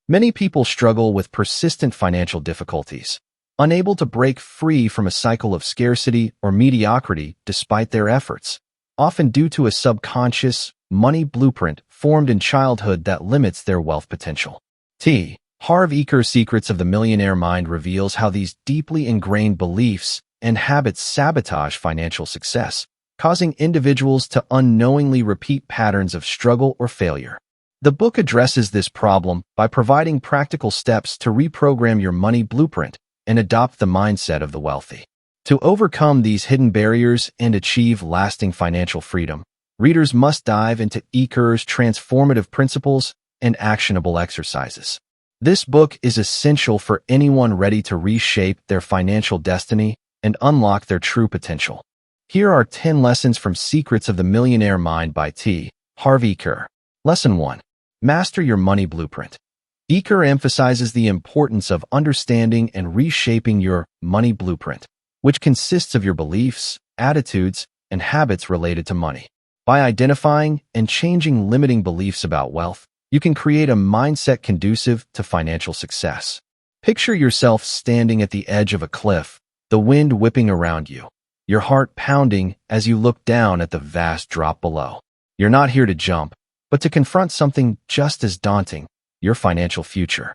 Many people struggle with persistent financial difficulties, unable to break free from a cycle of scarcity or mediocrity despite their efforts, often due to a subconscious money blueprint formed in childhood that limits their wealth potential. Harv Eker Secrets of the Millionaire Mind reveals how these deeply ingrained beliefs and habits sabotage financial success, causing individuals to unknowingly repeat patterns of struggle or failure. The book addresses this problem by providing practical steps to reprogram your money blueprint and adopt the mindset of the wealthy. To overcome these hidden barriers and achieve lasting financial freedom, readers must dive into Eker's transformative principles and actionable exercises. This book is essential for anyone ready to reshape their financial destiny and unlock their true potential. Here are 10 lessons from Secrets of the Millionaire Mind by Harv Eker. Lesson 1. Master your money blueprint. Eker emphasizes the importance of understanding and reshaping your money blueprint, which consists of your beliefs, attitudes, and habits related to money. By identifying and changing limiting beliefs about wealth, you can create a mindset conducive to financial success. Picture yourself standing at the edge of a cliff, the wind whipping around you, your heart pounding as you look down at the vast drop below. You're not here to jump, but to confront something just as daunting, your financial future.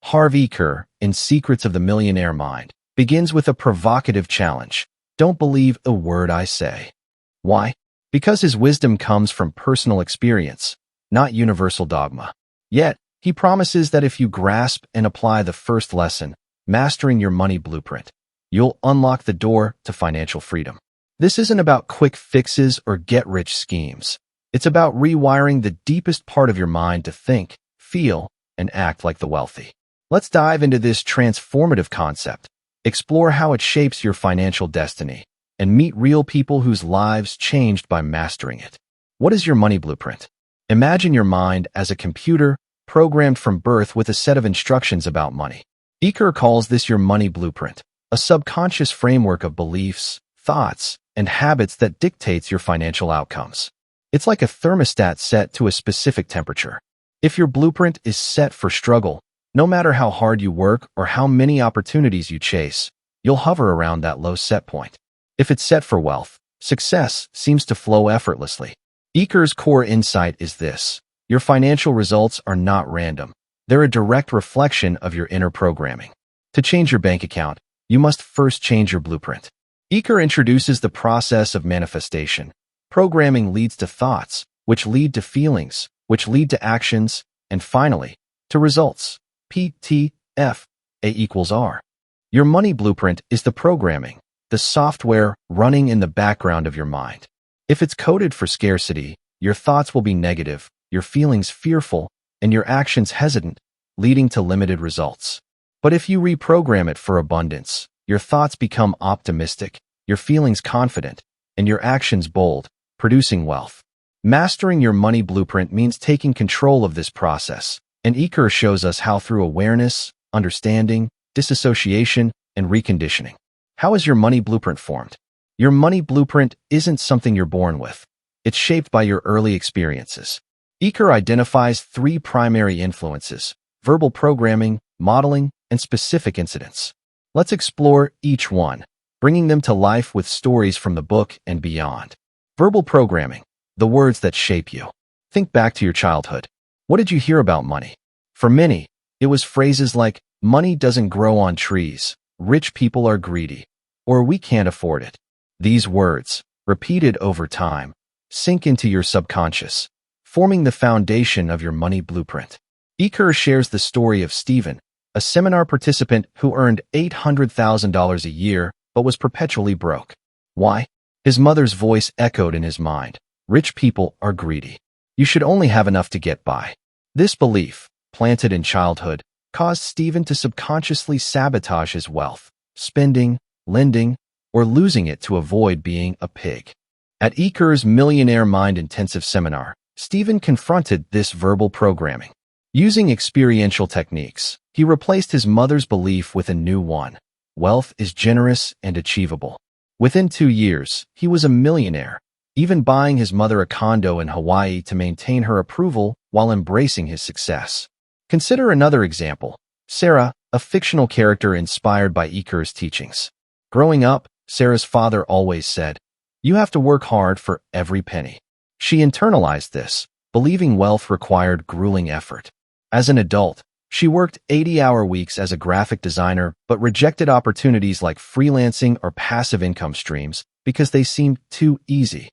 Harv Eker, in Secrets of the Millionaire Mind, begins with a provocative challenge. Don't believe a word I say. Why? Because his wisdom comes from personal experience, not universal dogma. Yet, he promises that if you grasp and apply the first lesson, mastering your money blueprint, you'll unlock the door to financial freedom. This isn't about quick fixes or get-rich schemes. It's about rewiring the deepest part of your mind to think, feel, and act like the wealthy. Let's dive into this transformative concept, explore how it shapes your financial destiny, and meet real people whose lives changed by mastering it. What is your money blueprint? Imagine your mind as a computer programmed from birth with a set of instructions about money. Eker calls this your money blueprint, a subconscious framework of beliefs, thoughts, and habits that dictates your financial outcomes. It's like a thermostat set to a specific temperature. If your blueprint is set for struggle, no matter how hard you work or how many opportunities you chase, you'll hover around that low set point. If it's set for wealth, success seems to flow effortlessly. Eker's core insight is this: your financial results are not random. They're a direct reflection of your inner programming. To change your bank account, you must first change your blueprint. Eker introduces the process of manifestation. Programming leads to thoughts, which lead to feelings, which lead to actions, and finally, to results. PTF, A=R. Your money blueprint is the programming, the software running in the background of your mind. If it's coded for scarcity, your thoughts will be negative, your feelings fearful, and your actions hesitant, leading to limited results. But if you reprogram it for abundance, your thoughts become optimistic, your feelings confident, and your actions bold, producing wealth. Mastering your money blueprint means taking control of this process, and Eker shows us how through awareness, understanding, disassociation, and reconditioning. How is your money blueprint formed? Your money blueprint isn't something you're born with. It's shaped by your early experiences. Eker identifies 3 primary influences: verbal programming, modeling, and specific incidents. Let's explore each one, bringing them to life with stories from the book and beyond. Verbal programming, the words that shape you. Think back to your childhood. What did you hear about money? For many, it was phrases like, money doesn't grow on trees, rich people are greedy, or we can't afford it. These words, repeated over time, sink into your subconscious, forming the foundation of your money blueprint. Eker shares the story of Stephen, a seminar participant who earned $800,000 a year but was perpetually broke. Why? His mother's voice echoed in his mind. Rich people are greedy. You should only have enough to get by. This belief, planted in childhood, caused Stephen to subconsciously sabotage his wealth, spending, lending, or losing it to avoid being a pig. At Eker's Millionaire Mind intensive seminar, Stephen confronted this verbal programming. Using experiential techniques, he replaced his mother's belief with a new one. Wealth is generous and achievable. Within 2 years, he was a millionaire, even buying his mother a condo in Hawaii to maintain her approval while embracing his success. Consider another example. Sarah, a fictional character inspired by Eker's teachings. Growing up, Sarah's father always said, "You have to work hard for every penny." She internalized this, believing wealth required grueling effort. As an adult, she worked 80-hour weeks as a graphic designer but rejected opportunities like freelancing or passive income streams because they seemed too easy.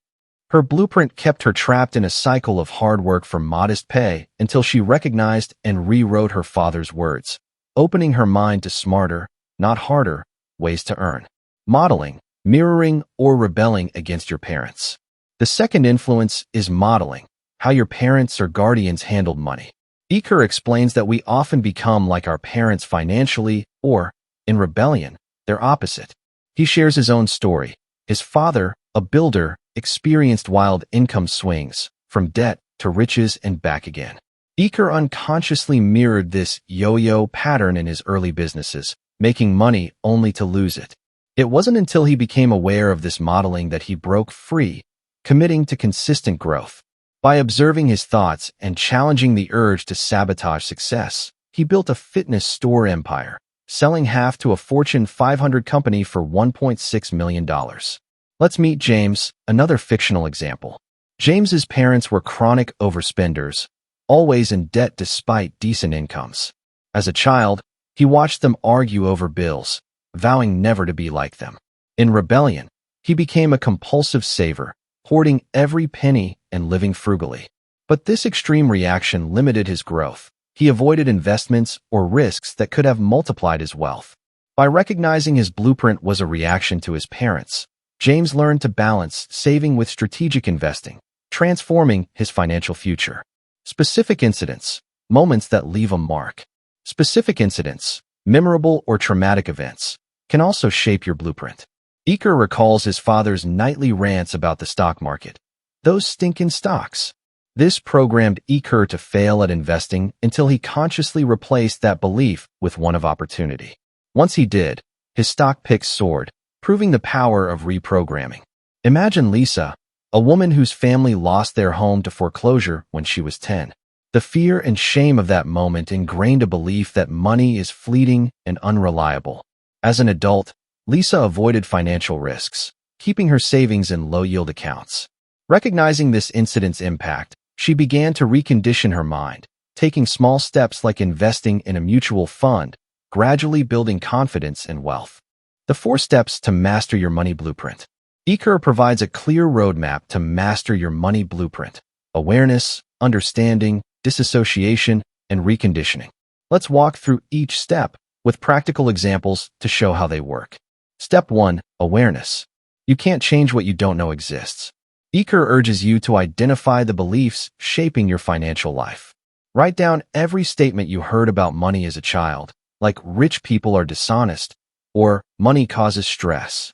Her blueprint kept her trapped in a cycle of hard work for modest pay until she recognized and rewrote her father's words, opening her mind to smarter, not harder, ways to earn. Modeling, mirroring, or rebelling against your parents. The second influence is modeling, how your parents or guardians handled money. Eker explains that we often become like our parents financially, or, in rebellion, their opposite. He shares his own story. His father, a builder, experienced wild income swings, from debt to riches and back again. Eker unconsciously mirrored this yo-yo pattern in his early businesses, making money only to lose it. It wasn't until he became aware of this modeling that he broke free, committing to consistent growth. By observing his thoughts and challenging the urge to sabotage success, he built a fitness store empire, selling half to a Fortune 500 company for $1.6 million. Let's meet James, another fictional example. James's parents were chronic overspenders, always in debt despite decent incomes. As a child, he watched them argue over bills, vowing never to be like them. In rebellion, he became a compulsive saver, hoarding every penny and living frugally. But this extreme reaction limited his growth. He avoided investments or risks that could have multiplied his wealth. By recognizing his blueprint was a reaction to his parents, James learned to balance saving with strategic investing, transforming his financial future. Specific incidents, moments that leave a mark. Specific incidents, memorable or traumatic events, can also shape your blueprint. Eker recalls his father's nightly rants about the stock market. Those stinkin' stocks. This programmed Eker to fail at investing until he consciously replaced that belief with one of opportunity. Once he did, his stock picks soared, proving the power of reprogramming. Imagine Lisa, a woman whose family lost their home to foreclosure when she was 10. The fear and shame of that moment ingrained a belief that money is fleeting and unreliable. As an adult, Lisa avoided financial risks, keeping her savings in low-yield accounts. Recognizing this incident's impact, she began to recondition her mind, taking small steps like investing in a mutual fund, gradually building confidence and wealth. The 4 steps to master your money blueprint. Eker provides a clear roadmap to master your money blueprint: awareness, understanding, disassociation, and reconditioning. Let's walk through each step with practical examples to show how they work. Step 1. Awareness. You can't change what you don't know exists. Eker urges you to identify the beliefs shaping your financial life. Write down every statement you heard about money as a child, like rich people are dishonest, or money causes stress.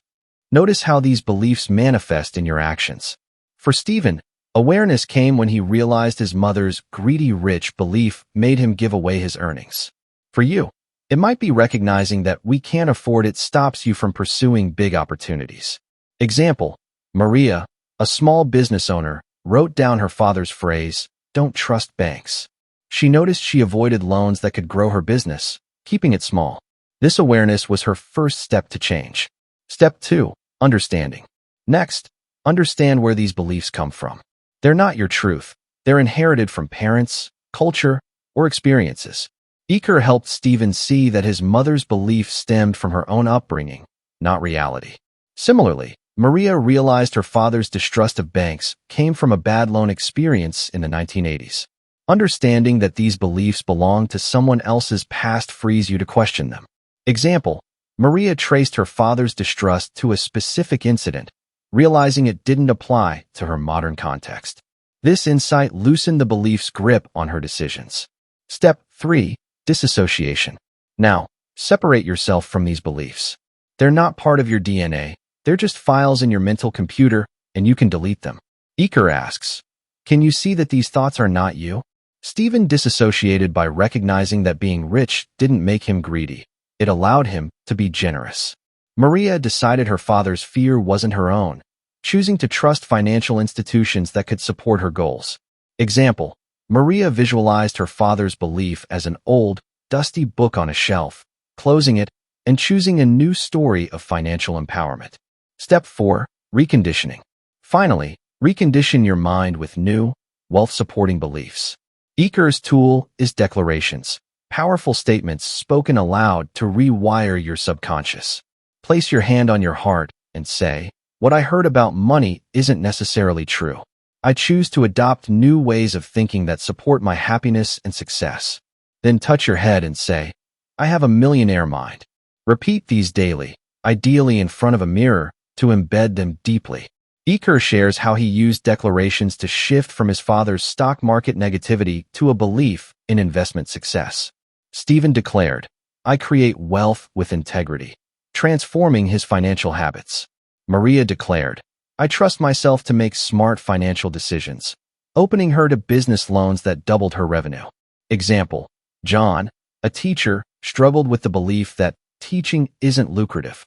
Notice how these beliefs manifest in your actions. For Stephen, awareness came when he realized his mother's greedy rich belief made him give away his earnings. For you, it might be recognizing that we can't afford it stops you from pursuing big opportunities. Example: Maria, a small business owner, wrote down her father's phrase, "Don't trust banks." She noticed she avoided loans that could grow her business, keeping it small. This awareness was her first step to change. Step 2. Understanding. Next, understand where these beliefs come from. They're not your truth. They're inherited from parents, culture, or experiences. Eker helped Stephen see that his mother's belief stemmed from her own upbringing, not reality. Similarly, Maria realized her father's distrust of banks came from a bad loan experience in the 1980s. Understanding that these beliefs belong to someone else's past frees you to question them. Example: Maria traced her father's distrust to a specific incident, realizing it didn't apply to her modern context. This insight loosened the belief's grip on her decisions. Step 3. Disassociation. Now, separate yourself from these beliefs. They're not part of your DNA. They're just files in your mental computer, and you can delete them. Eker asks, can you see that these thoughts are not you? Stephen disassociated by recognizing that being rich didn't make him greedy. It allowed him to be generous. Maria decided her father's fear wasn't her own, choosing to trust financial institutions that could support her goals. Example: Maria visualized her father's belief as an old, dusty book on a shelf, closing it and choosing a new story of financial empowerment. Step 4. Reconditioning. Finally, recondition your mind with new, wealth-supporting beliefs. Eker's tool is declarations, powerful statements spoken aloud to rewire your subconscious. Place your hand on your heart and say, "What I heard about money isn't necessarily true. I choose to adopt new ways of thinking that support my happiness and success." Then touch your head and say, "I have a millionaire mind." Repeat these daily, ideally in front of a mirror, to embed them deeply. Eker shares how he used declarations to shift from his father's stock market negativity to a belief in investment success. Stephen declared, "I create wealth with integrity," transforming his financial habits. Maria declared, "I trust myself to make smart financial decisions," opening her to business loans that doubled her revenue. Example: John, a teacher, struggled with the belief that teaching isn't lucrative.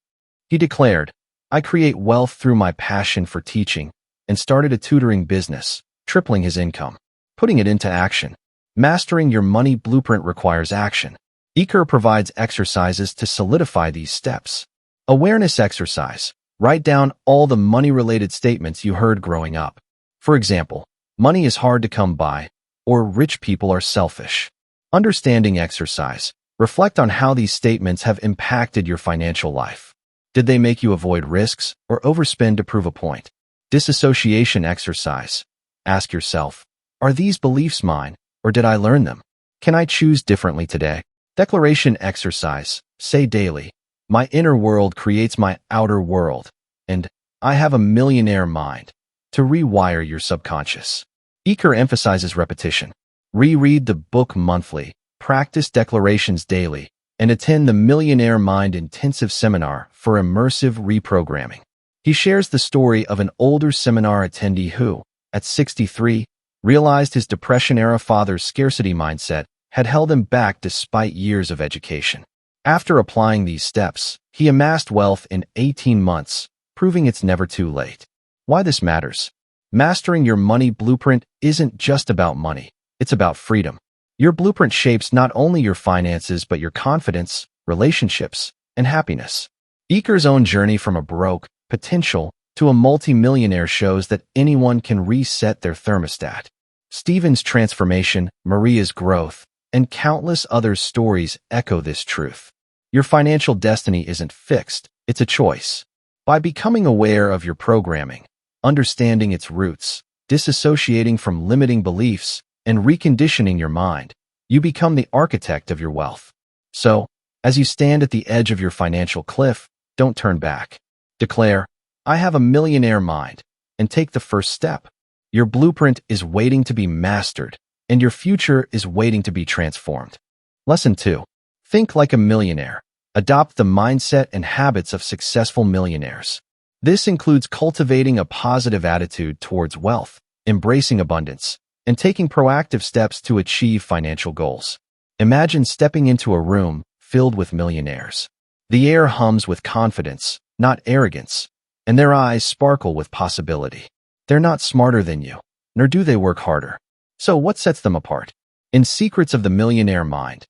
He declared, "I create wealth through my passion for teaching," and started a tutoring business, tripling his income. Putting it into action. Mastering your money blueprint requires action. Eker provides exercises to solidify these steps. Awareness exercise. Write down all the money-related statements you heard growing up. For example, "Money is hard to come by," or "Rich people are selfish." Understanding exercise. Reflect on how these statements have impacted your financial life. Did they make you avoid risks or overspend to prove a point? Disassociation exercise. Ask yourself, are these beliefs mine, or did I learn them? Can I choose differently today? Declaration exercise. Say daily, "My inner world creates my outer world," and "I have a millionaire mind," to rewire your subconscious. Eker emphasizes repetition. Reread the book monthly, practice declarations daily, and attend the Millionaire Mind intensive seminar for immersive reprogramming. He shares the story of an older seminar attendee who, at 63, realized his Depression-era father's scarcity mindset had held him back despite years of education. After applying these steps, he amassed wealth in 18 months, proving it's never too late. Why this matters? Mastering your money blueprint isn't just about money, it's about freedom. Your blueprint shapes not only your finances but your confidence, relationships, and happiness. Eker's own journey from a broke potential to a multi-millionaire shows that anyone can reset their thermostat. Stephen's transformation, Maria's growth, and countless other stories echo this truth. Your financial destiny isn't fixed, it's a choice. By becoming aware of your programming, understanding its roots, disassociating from limiting beliefs, and reconditioning your mind, you become the architect of your wealth. So, as you stand at the edge of your financial cliff, don't turn back. Declare, "I have a millionaire mind," and take the first step. Your blueprint is waiting to be mastered, and your future is waiting to be transformed. Lesson 2. Think like a millionaire. Adopt the mindset and habits of successful millionaires. This includes cultivating a positive attitude towards wealth, embracing abundance, and taking proactive steps to achieve financial goals. Imagine stepping into a room filled with millionaires. The air hums with confidence, not arrogance, and their eyes sparkle with possibility. They're not smarter than you, nor do they work harder. So what sets them apart? In Secrets of the Millionaire Mind,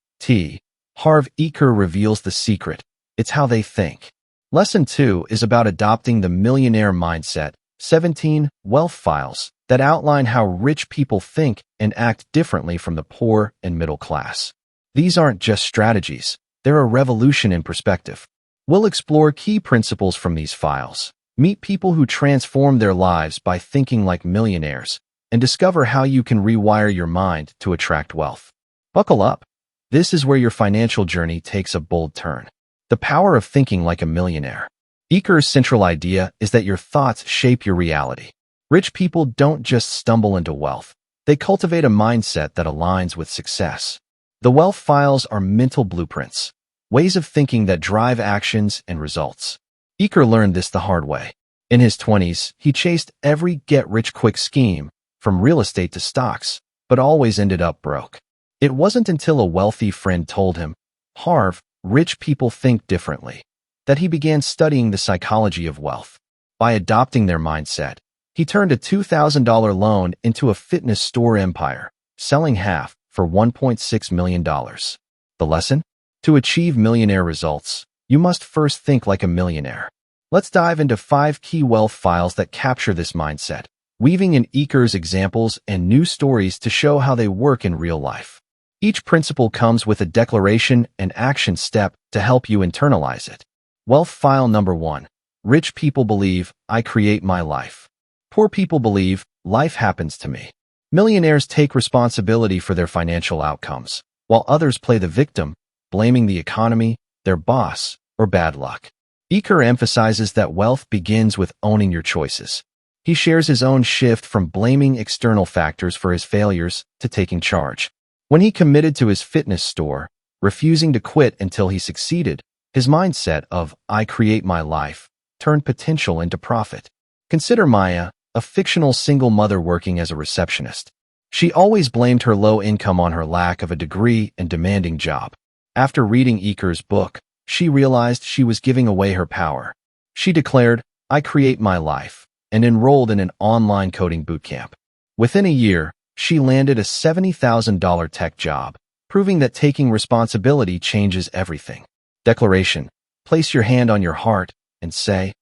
Harv Eker reveals the secret. It's how they think. Lesson 2 is about adopting the millionaire mindset, 17 wealth files that outline how rich people think and act differently from the poor and middle class. These aren't just strategies, they're a revolution in perspective. We'll explore key principles from these files, meet people who transform their lives by thinking like millionaires, and discover how you can rewire your mind to attract wealth. Buckle up. This is where your financial journey takes a bold turn. The power of thinking like a millionaire. Eker's central idea is that your thoughts shape your reality. Rich people don't just stumble into wealth. They cultivate a mindset that aligns with success. The wealth files are mental blueprints, ways of thinking that drive actions and results. Eker learned this the hard way. In his 20s, he chased every get-rich-quick scheme, from real estate to stocks, but always ended up broke. It wasn't until a wealthy friend told him, "Harv, rich people think differently," that he began studying the psychology of wealth. By adopting their mindset, he turned a $2,000 loan into a fitness store empire, selling half for $1.6 million. The lesson? To achieve millionaire results, you must first think like a millionaire. Let's dive into 5 key wealth files that capture this mindset, weaving in Eker's examples and new stories to show how they work in real life. Each principle comes with a declaration and action step to help you internalize it. Wealth file number 1. Rich people believe, I create my life. Poor people believe, life happens to me. Millionaires take responsibility for their financial outcomes, while others play the victim, blaming the economy, their boss, or bad luck. Eker emphasizes that wealth begins with owning your choices. He shares his own shift from blaming external factors for his failures to taking charge. When he committed to his fitness store, refusing to quit until he succeeded, his mindset of, I create my life, turned potential into profit. Consider Maya, a fictional single mother working as a receptionist. She always blamed her low income on her lack of a degree and demanding job. After reading Eker's book, she realized she was giving away her power. She declared, I create my life, and enrolled in an online coding bootcamp. Within a year, she landed a $70,000 tech job, proving that taking responsibility changes everything. Declaration: place your hand on your heart and say,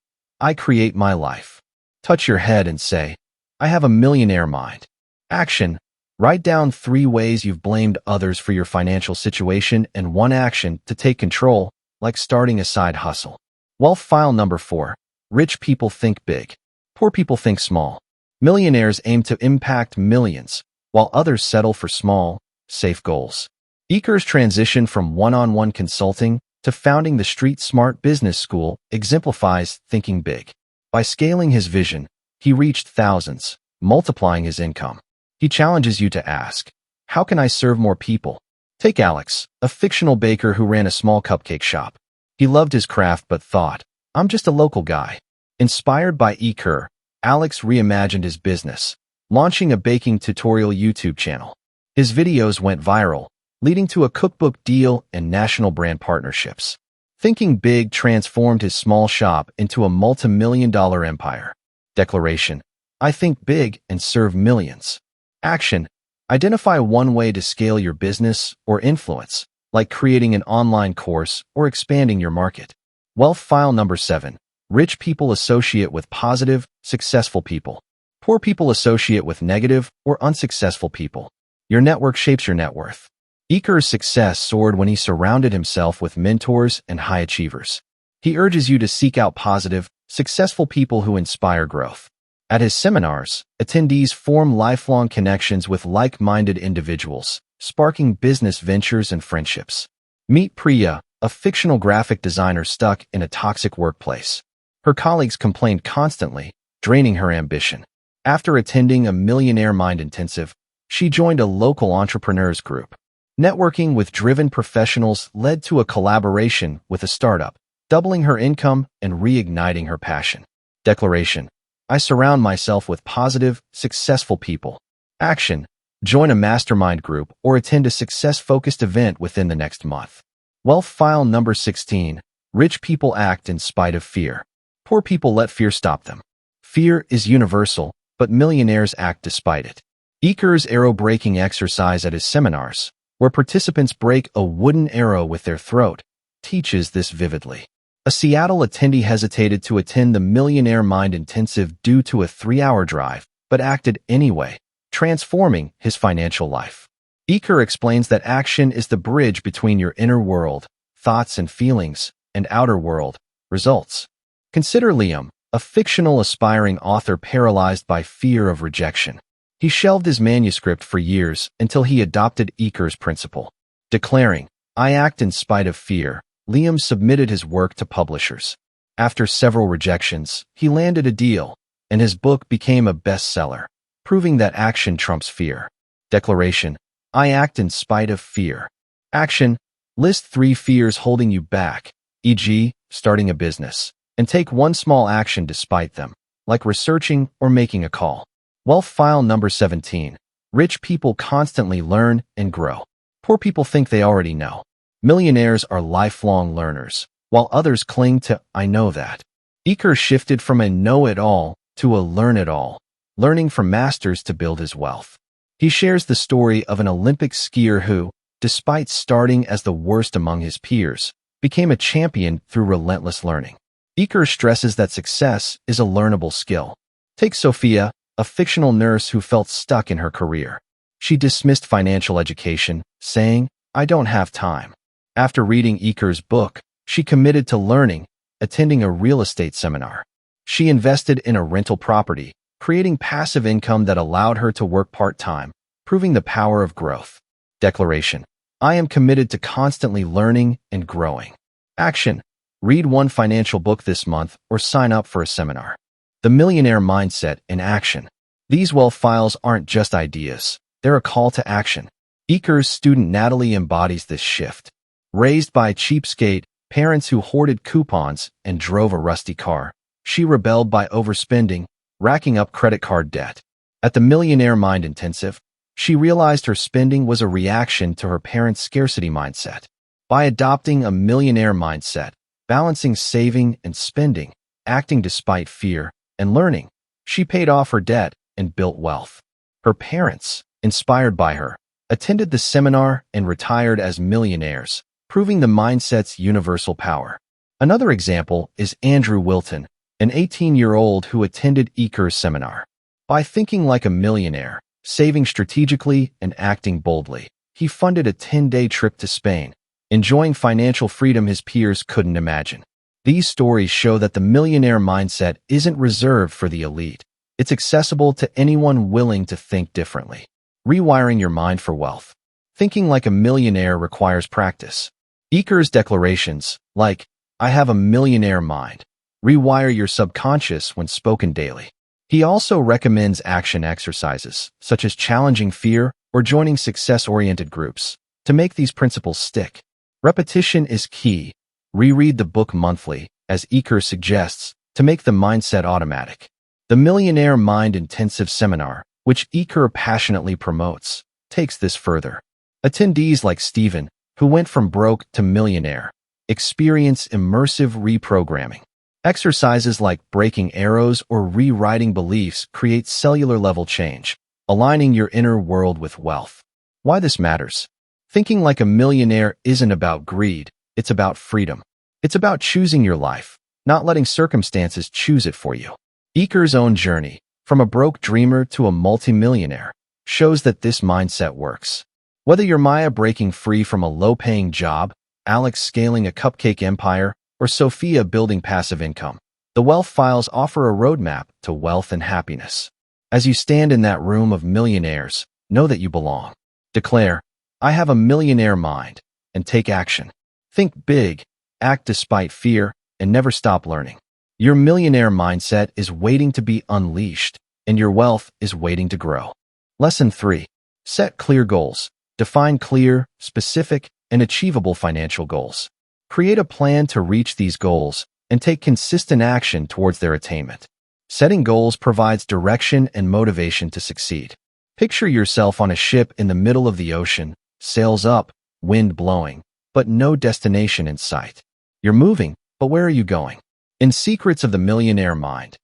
I create my life. Touch your head and say, I have a millionaire mind. Action: write down 3 ways you've blamed others for your financial situation and 1 action to take control, like starting a side hustle. Wealth file number 4. Rich people think big. Poor people think small. Millionaires aim to impact millions, while others settle for small, safe goals. Eker's transition from one-on-one consulting to founding the Street Smart Business School exemplifies thinking big. By scaling his vision, he reached thousands, multiplying his income. He challenges you to ask, how can I serve more people? Take Alex, a fictional baker who ran a small cupcake shop. He loved his craft but thought, I'm just a local guy. Inspired by Eker, Alex reimagined his business, launching a baking tutorial YouTube channel. His videos went viral, leading to a cookbook deal and national brand partnerships. Thinking big transformed his small shop into a multi-million-dollar empire. Declaration: I think big and serve millions. Action: identify 1 way to scale your business or influence, like creating an online course or expanding your market. Wealth file number 7. Rich people associate with positive, successful people. Poor people associate with negative or unsuccessful people. Your network shapes your net worth. Eker's success soared when he surrounded himself with mentors and high achievers. He urges you to seek out positive, successful people who inspire growth. At his seminars, attendees form lifelong connections with like-minded individuals, sparking business ventures and friendships. Meet Priya, a fictional graphic designer stuck in a toxic workplace. Her colleagues complained constantly, draining her ambition. After attending a Millionaire Mind intensive, she joined a local entrepreneurs group. Networking with driven professionals led to a collaboration with a startup, doubling her income and reigniting her passion. Declaration: I surround myself with positive, successful people. Action: join a mastermind group or attend a success-focused event within the next month. Wealth file number 16. Rich people act in spite of fear. Poor people let fear stop them. Fear is universal, but millionaires act despite it. Eker's arrow-breaking exercise at his seminars, where participants break a wooden arrow with their throat, teaches this vividly. A Seattle attendee hesitated to attend the Millionaire Mind intensive due to a 3-hour drive, but acted anyway, transforming his financial life. Eker explains that action is the bridge between your inner world, thoughts and feelings, and outer world, results. Consider Liam, a fictional aspiring author paralyzed by fear of rejection. He shelved his manuscript for years until he adopted Eker's principle. Declaring, I act in spite of fear, Liam submitted his work to publishers. After several rejections, he landed a deal, and his book became a bestseller, proving that action trumps fear. Declaration: I act in spite of fear. Action: list 3 fears holding you back, e.g., starting a business, and take 1 small action despite them, like researching or making a call. Wealth file number 17. Rich people constantly learn and grow. Poor people think they already know. Millionaires are lifelong learners, while others cling to, I know that. Eker shifted from a know-it-all to a learn-it-all, learning from masters to build his wealth. He shares the story of an Olympic skier who, despite starting as the worst among his peers, became a champion through relentless learning. Eker stresses that success is a learnable skill. Take Sophia, a fictional nurse who felt stuck in her career. She dismissed financial education, saying, "I don't have time." After reading Eker's book, she committed to learning, attending a real estate seminar. She invested in a rental property, creating passive income that allowed her to work part-time, proving the power of growth. Declaration: I am committed to constantly learning and growing. Action: read one financial book this month or sign up for a seminar. The Millionaire Mindset in action. These wealth files aren't just ideas, they're a call to action. Eker's student Natalie embodies this shift. Raised by cheapskate parents who hoarded coupons and drove a rusty car, she rebelled by overspending, racking up credit card debt. At the Millionaire Mind Intensive, she realized her spending was a reaction to her parents' scarcity mindset. By adopting a millionaire mindset, balancing saving and spending, acting despite fear, and learning, she paid off her debt and built wealth. Her parents, inspired by her, attended the seminar and retired as millionaires, proving the mindset's universal power. Another example is Andrew Wilton, an 18-year-old who attended Eker's seminar. By thinking like a millionaire, saving strategically, and acting boldly, he funded a 10-day trip to Spain, enjoying financial freedom his peers couldn't imagine. These stories show that the millionaire mindset isn't reserved for the elite. It's accessible to anyone willing to think differently. Rewiring your mind for wealth. Thinking like a millionaire requires practice. Eker's declarations, like, "I have a millionaire mind," rewire your subconscious when spoken daily. He also recommends action exercises, such as challenging fear or joining success-oriented groups, to make these principles stick. Repetition is key. Reread the book monthly, as Eker suggests, to make the mindset automatic. The Millionaire Mind Intensive Seminar, which Eker passionately promotes, takes this further. Attendees like Stephen, who went from broke to millionaire, experience immersive reprogramming. Exercises like breaking arrows or rewriting beliefs create cellular-level change, aligning your inner world with wealth. Why this matters? Thinking like a millionaire isn't about greed, it's about freedom. It's about choosing your life, not letting circumstances choose it for you. Eker's own journey, from a broke dreamer to a multimillionaire, shows that this mindset works. Whether you're Maya breaking free from a low-paying job, Alex scaling a cupcake empire, or Sophia building passive income, the wealth files offer a roadmap to wealth and happiness. As you stand in that room of millionaires, know that you belong. Declare, "I have a millionaire mind," and take action. Think big, act despite fear, and never stop learning. Your millionaire mindset is waiting to be unleashed, and your wealth is waiting to grow. Lesson 3. Set clear goals. Define clear, specific, and achievable financial goals. Create a plan to reach these goals and take consistent action towards their attainment. Setting goals provides direction and motivation to succeed. Picture yourself on a ship in the middle of the ocean, sails up, wind blowing, but no destination in sight. You're moving, but where are you going? In Secrets of the Millionaire Mind,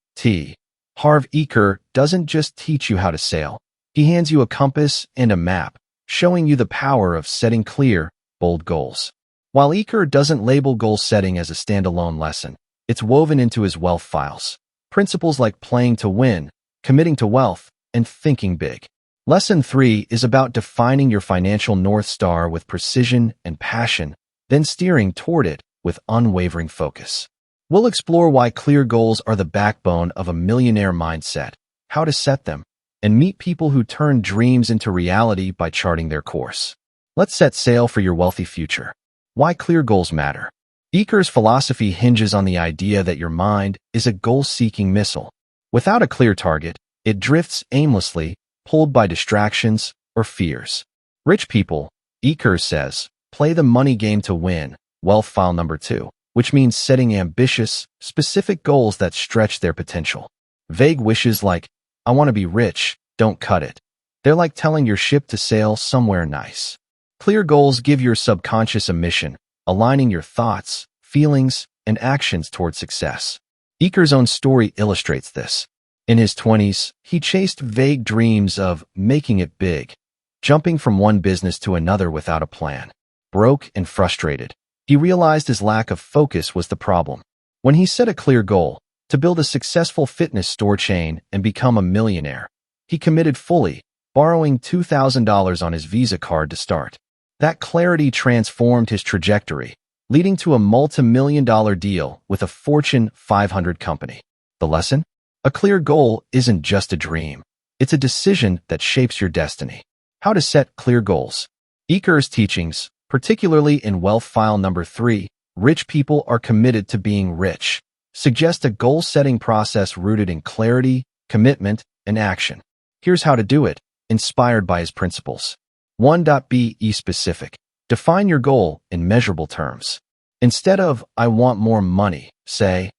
Harv Eker doesn't just teach you how to sail. He hands you a compass and a map, showing you the power of setting clear, bold goals. While Eker doesn't label goal setting as a standalone lesson, it's woven into his wealth files. Principles like playing to win, committing to wealth, and thinking big. Lesson 3 is about defining your financial North Star with precision and passion, then steering toward it with unwavering focus. We'll explore why clear goals are the backbone of a millionaire mindset, how to set them, and meet people who turn dreams into reality by charting their course. Let's set sail for your wealthy future. Why clear goals matter. Eker's philosophy hinges on the idea that your mind is a goal-seeking missile. Without a clear target, it drifts aimlessly, pulled by distractions or fears. Rich people, Eker says, play the money game to win, wealth file number 2, which means setting ambitious, specific goals that stretch their potential. Vague wishes like, "I want to be rich," don't cut it. They're like telling your ship to sail somewhere nice. Clear goals give your subconscious a mission, aligning your thoughts, feelings, and actions toward success. Eker's own story illustrates this. In his 20s, he chased vague dreams of making it big, jumping from one business to another without a plan. Broke and frustrated, he realized his lack of focus was the problem. When he set a clear goal, to build a successful fitness store chain and become a millionaire, he committed fully, borrowing $2,000 on his Visa card to start. That clarity transformed his trajectory, leading to a multi-million-dollar deal with a Fortune 500 company. The lesson? A clear goal isn't just a dream. It's a decision that shapes your destiny. How to set clear goals. Eker's teachings, particularly in Wealth File Number 3, Rich People Are Committed to Being Rich, suggest a goal-setting process rooted in clarity, commitment, and action. Here's how to do it, inspired by his principles. 1. Be specific. Define your goal in measurable terms. Instead of, I want more money, say,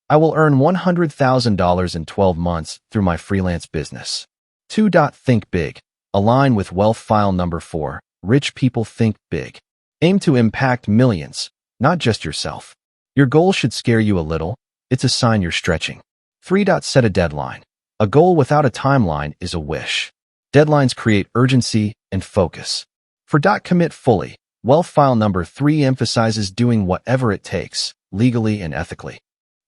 I will earn $100,000 in 12 months through my freelance business. 2. Think big. Align with Wealth File Number 4, Rich People Think Big. Aim to impact millions, not just yourself. Your goal should scare you a little. It's a sign you're stretching. 3. Set a deadline. A goal without a timeline is a wish. Deadlines create urgency and focus. 4. Commit fully. Wealth File Number 3 emphasizes doing whatever it takes, legally and ethically.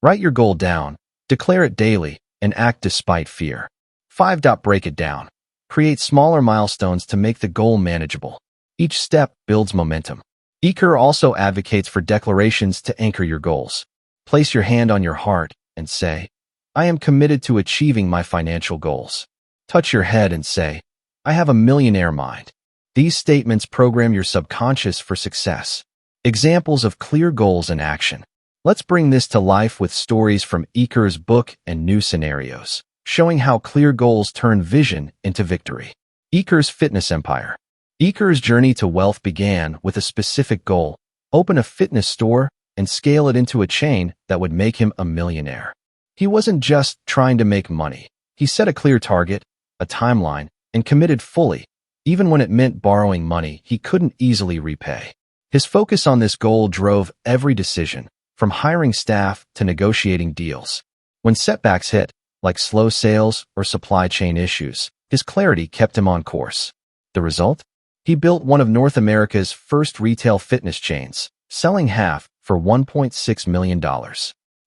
Write your goal down, declare it daily, and act despite fear. 5. Break it down. Create smaller milestones to make the goal manageable. Each step builds momentum. Eker also advocates for declarations to anchor your goals. Place your hand on your heart and say, I am committed to achieving my financial goals. Touch your head and say, I have a millionaire mind. These statements program your subconscious for success. Examples of clear goals in action. Let's bring this to life with stories from Eker's book and new scenarios, showing how clear goals turn vision into victory. Eker's fitness empire. Eker's journey to wealth began with a specific goal: open a fitness store and scale it into a chain that would make him a millionaire. He wasn't just trying to make money. He set a clear target, a timeline, and committed fully, even when it meant borrowing money he couldn't easily repay. His focus on this goal drove every decision, from hiring staff to negotiating deals. When setbacks hit, like slow sales or supply chain issues, his clarity kept him on course. The result? He built one of North America's first retail fitness chains, selling half for $1.6 million.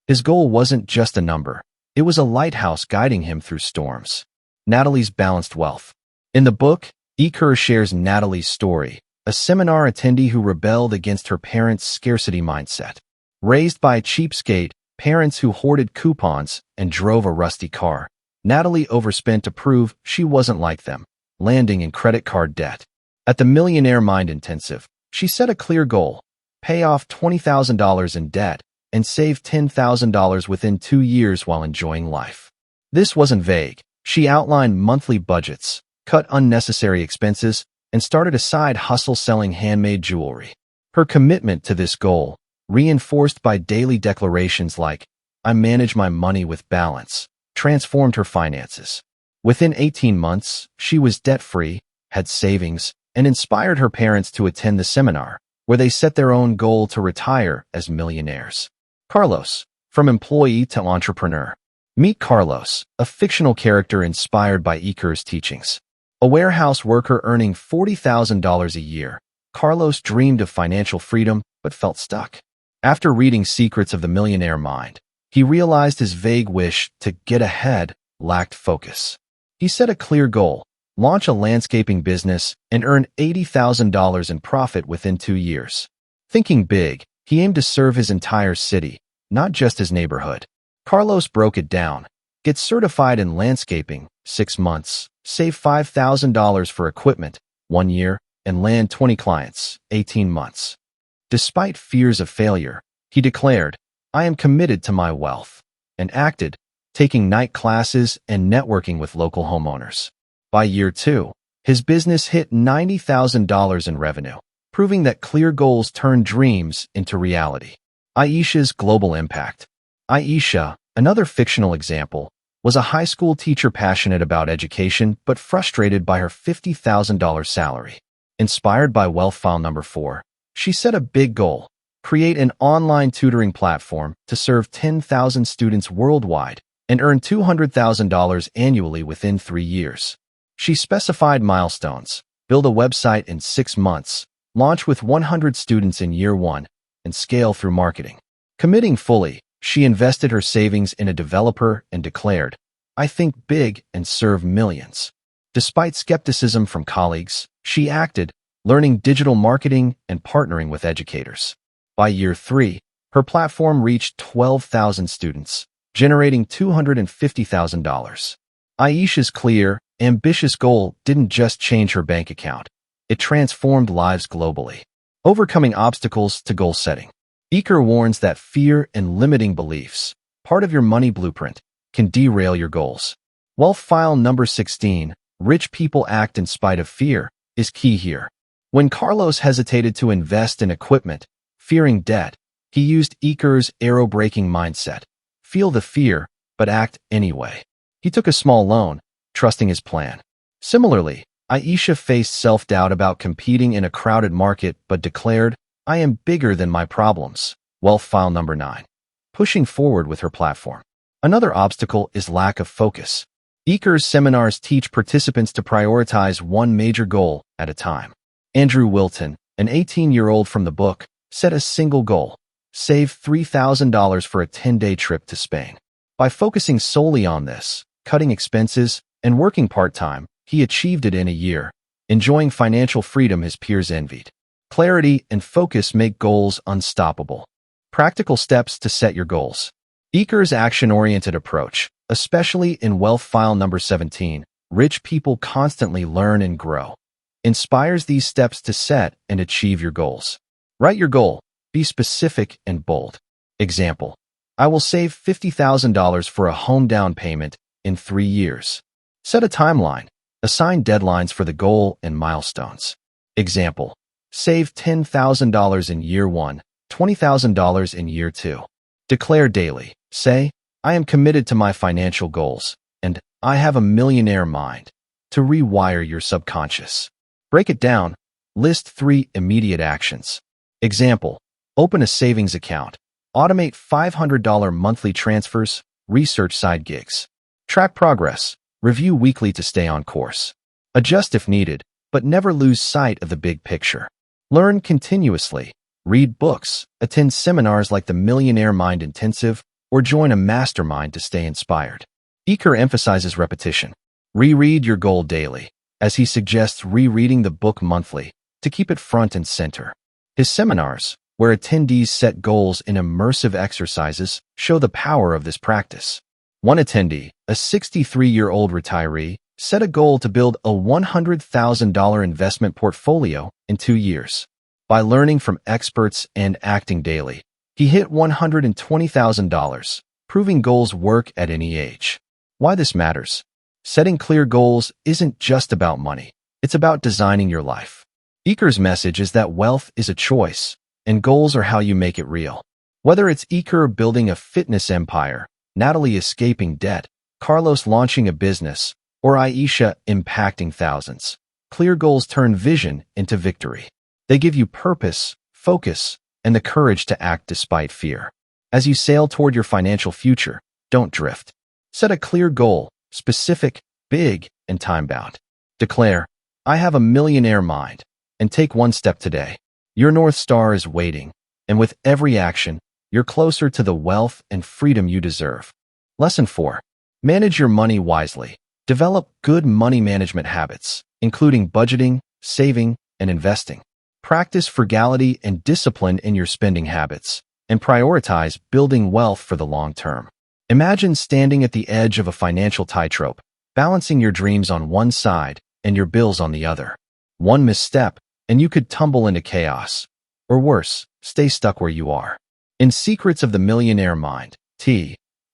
His goal wasn't just a number. It was a lighthouse guiding him through storms. Natalie's balanced wealth. In the book, Eker shares Natalie's story, a seminar attendee who rebelled against her parents' scarcity mindset. Raised by cheapskate parents who hoarded coupons and drove a rusty car, Natalie overspent to prove she wasn't like them, landing in credit card debt. At the Millionaire Mind Intensive, she set a clear goal: pay off $20,000 in debt and save $10,000 within 2 years while enjoying life. This wasn't vague. She outlined monthly budgets, cut unnecessary expenses, and started a side hustle selling handmade jewelry. Her commitment to this goal, reinforced by daily declarations like, I manage my money with balance, transformed her finances. Within 18 months, she was debt-free, had savings, and inspired her parents to attend the seminar, where they set their own goal to retire as millionaires. Carlos, from employee to entrepreneur. Meet Carlos, a fictional character inspired by Eker's teachings. A warehouse worker earning $40,000 a year, Carlos dreamed of financial freedom but felt stuck. After reading Secrets of the Millionaire Mind, he realized his vague wish to get ahead lacked focus. He set a clear goal: launch a landscaping business and earn $80,000 in profit within 2 years. Thinking big, he aimed to serve his entire city, not just his neighborhood. Carlos broke it down. Get certified in landscaping, 6 months. Save $5,000 for equipment, 1 year. And land 20 clients, 18 months. Despite fears of failure, he declared, I am committed to my wealth, and acted, taking night classes and networking with local homeowners. By year 2, his business hit $90,000 in revenue, proving that clear goals turn dreams into reality. Aisha's global impact. Aisha, another fictional example, was a high school teacher passionate about education but frustrated by her $50,000 salary. Inspired by Wealth File Number 4, she set a big goal: create an online tutoring platform to serve 10,000 students worldwide and earn $200,000 annually within 3 years. She specified milestones: build a website in 6 months, launch with 100 students in year 1, and scale through marketing. Committing fully, she invested her savings in a developer and declared, "I think big and serve millions." Despite skepticism from colleagues, she acted, learning digital marketing and partnering with educators. By year 3, her platform reached 12,000 students, generating $250,000. Aisha's clear, ambitious goal didn't just change her bank account. It transformed lives globally. Overcoming obstacles to goal setting. Eker warns that fear and limiting beliefs, part of your money blueprint, can derail your goals. Wealth file number 16, rich people act in spite of fear, is key here. When Carlos hesitated to invest in equipment, fearing debt, he used Eker's arrow-breaking mindset. Feel the fear, but act anyway. He took a small loan, trusting his plan. Similarly, Aisha faced self-doubt about competing in a crowded market but declared, "I am bigger than my problems." Wealth file number 9. Pushing forward with her platform. Another obstacle is lack of focus. Eker's seminars teach participants to prioritize one major goal at a time. Andrew Wilton, an 18-year-old from the book, set a single goal: save $3,000 for a 10-day trip to Spain. By focusing solely on this, cutting expenses, and working part-time, he achieved it in a year, enjoying financial freedom his peers envied. Clarity and focus make goals unstoppable. Practical steps to set your goals. Eker's action-oriented approach, especially in wealth file number 17, rich people constantly learn and grow, inspires these steps to set and achieve your goals. Write your goal. Be specific and bold. Example: I will save $50,000 for a home down payment in 3 years. Set a timeline. Assign deadlines for the goal and milestones. Example: save $10,000 in year 1, $20,000 in year 2. Declare daily. Say, "I am committed to my financial goals," and "I have a millionaire mind," to rewire your subconscious. Break it down. List 3 immediate actions. Example: open a savings account. Automate $500 monthly transfers. Research side gigs. Track progress. Review weekly to stay on course. Adjust if needed, but never lose sight of the big picture. Learn continuously. Read books, attend seminars like the Millionaire Mind Intensive, or join a mastermind to stay inspired. Eker emphasizes repetition. Reread your goal daily, as he suggests rereading the book monthly to keep it front and center. His seminars, where attendees set goals in immersive exercises, show the power of this practice. One attendee, a 63-year-old retiree, set a goal to build a $100,000 investment portfolio in 2 years. By learning from experts and acting daily, he hit $120,000, proving goals work at any age. Why this matters? Setting clear goals isn't just about money. It's about designing your life. Eker's message is that wealth is a choice, and goals are how you make it real. Whether it's Eker building a fitness empire, Natalie escaping debt, Carlos launching a business, or Aisha impacting thousands, clear goals turn vision into victory. They give you purpose, focus, and the courage to act despite fear. As you sail toward your financial future, don't drift. Set a clear goal, specific, big, and time-bound. Declare, "I have a millionaire mind," and take one step today. Your North Star is waiting, and with every action, you're closer to the wealth and freedom you deserve. Lesson 4. Manage your money wisely. Develop good money management habits, including budgeting, saving, and investing. Practice frugality and discipline in your spending habits, and prioritize building wealth for the long term. Imagine standing at the edge of a financial tightrope, balancing your dreams on one side and your bills on the other. One misstep, and you could tumble into chaos. Or worse, stay stuck where you are. In Secrets of the Millionaire Mind,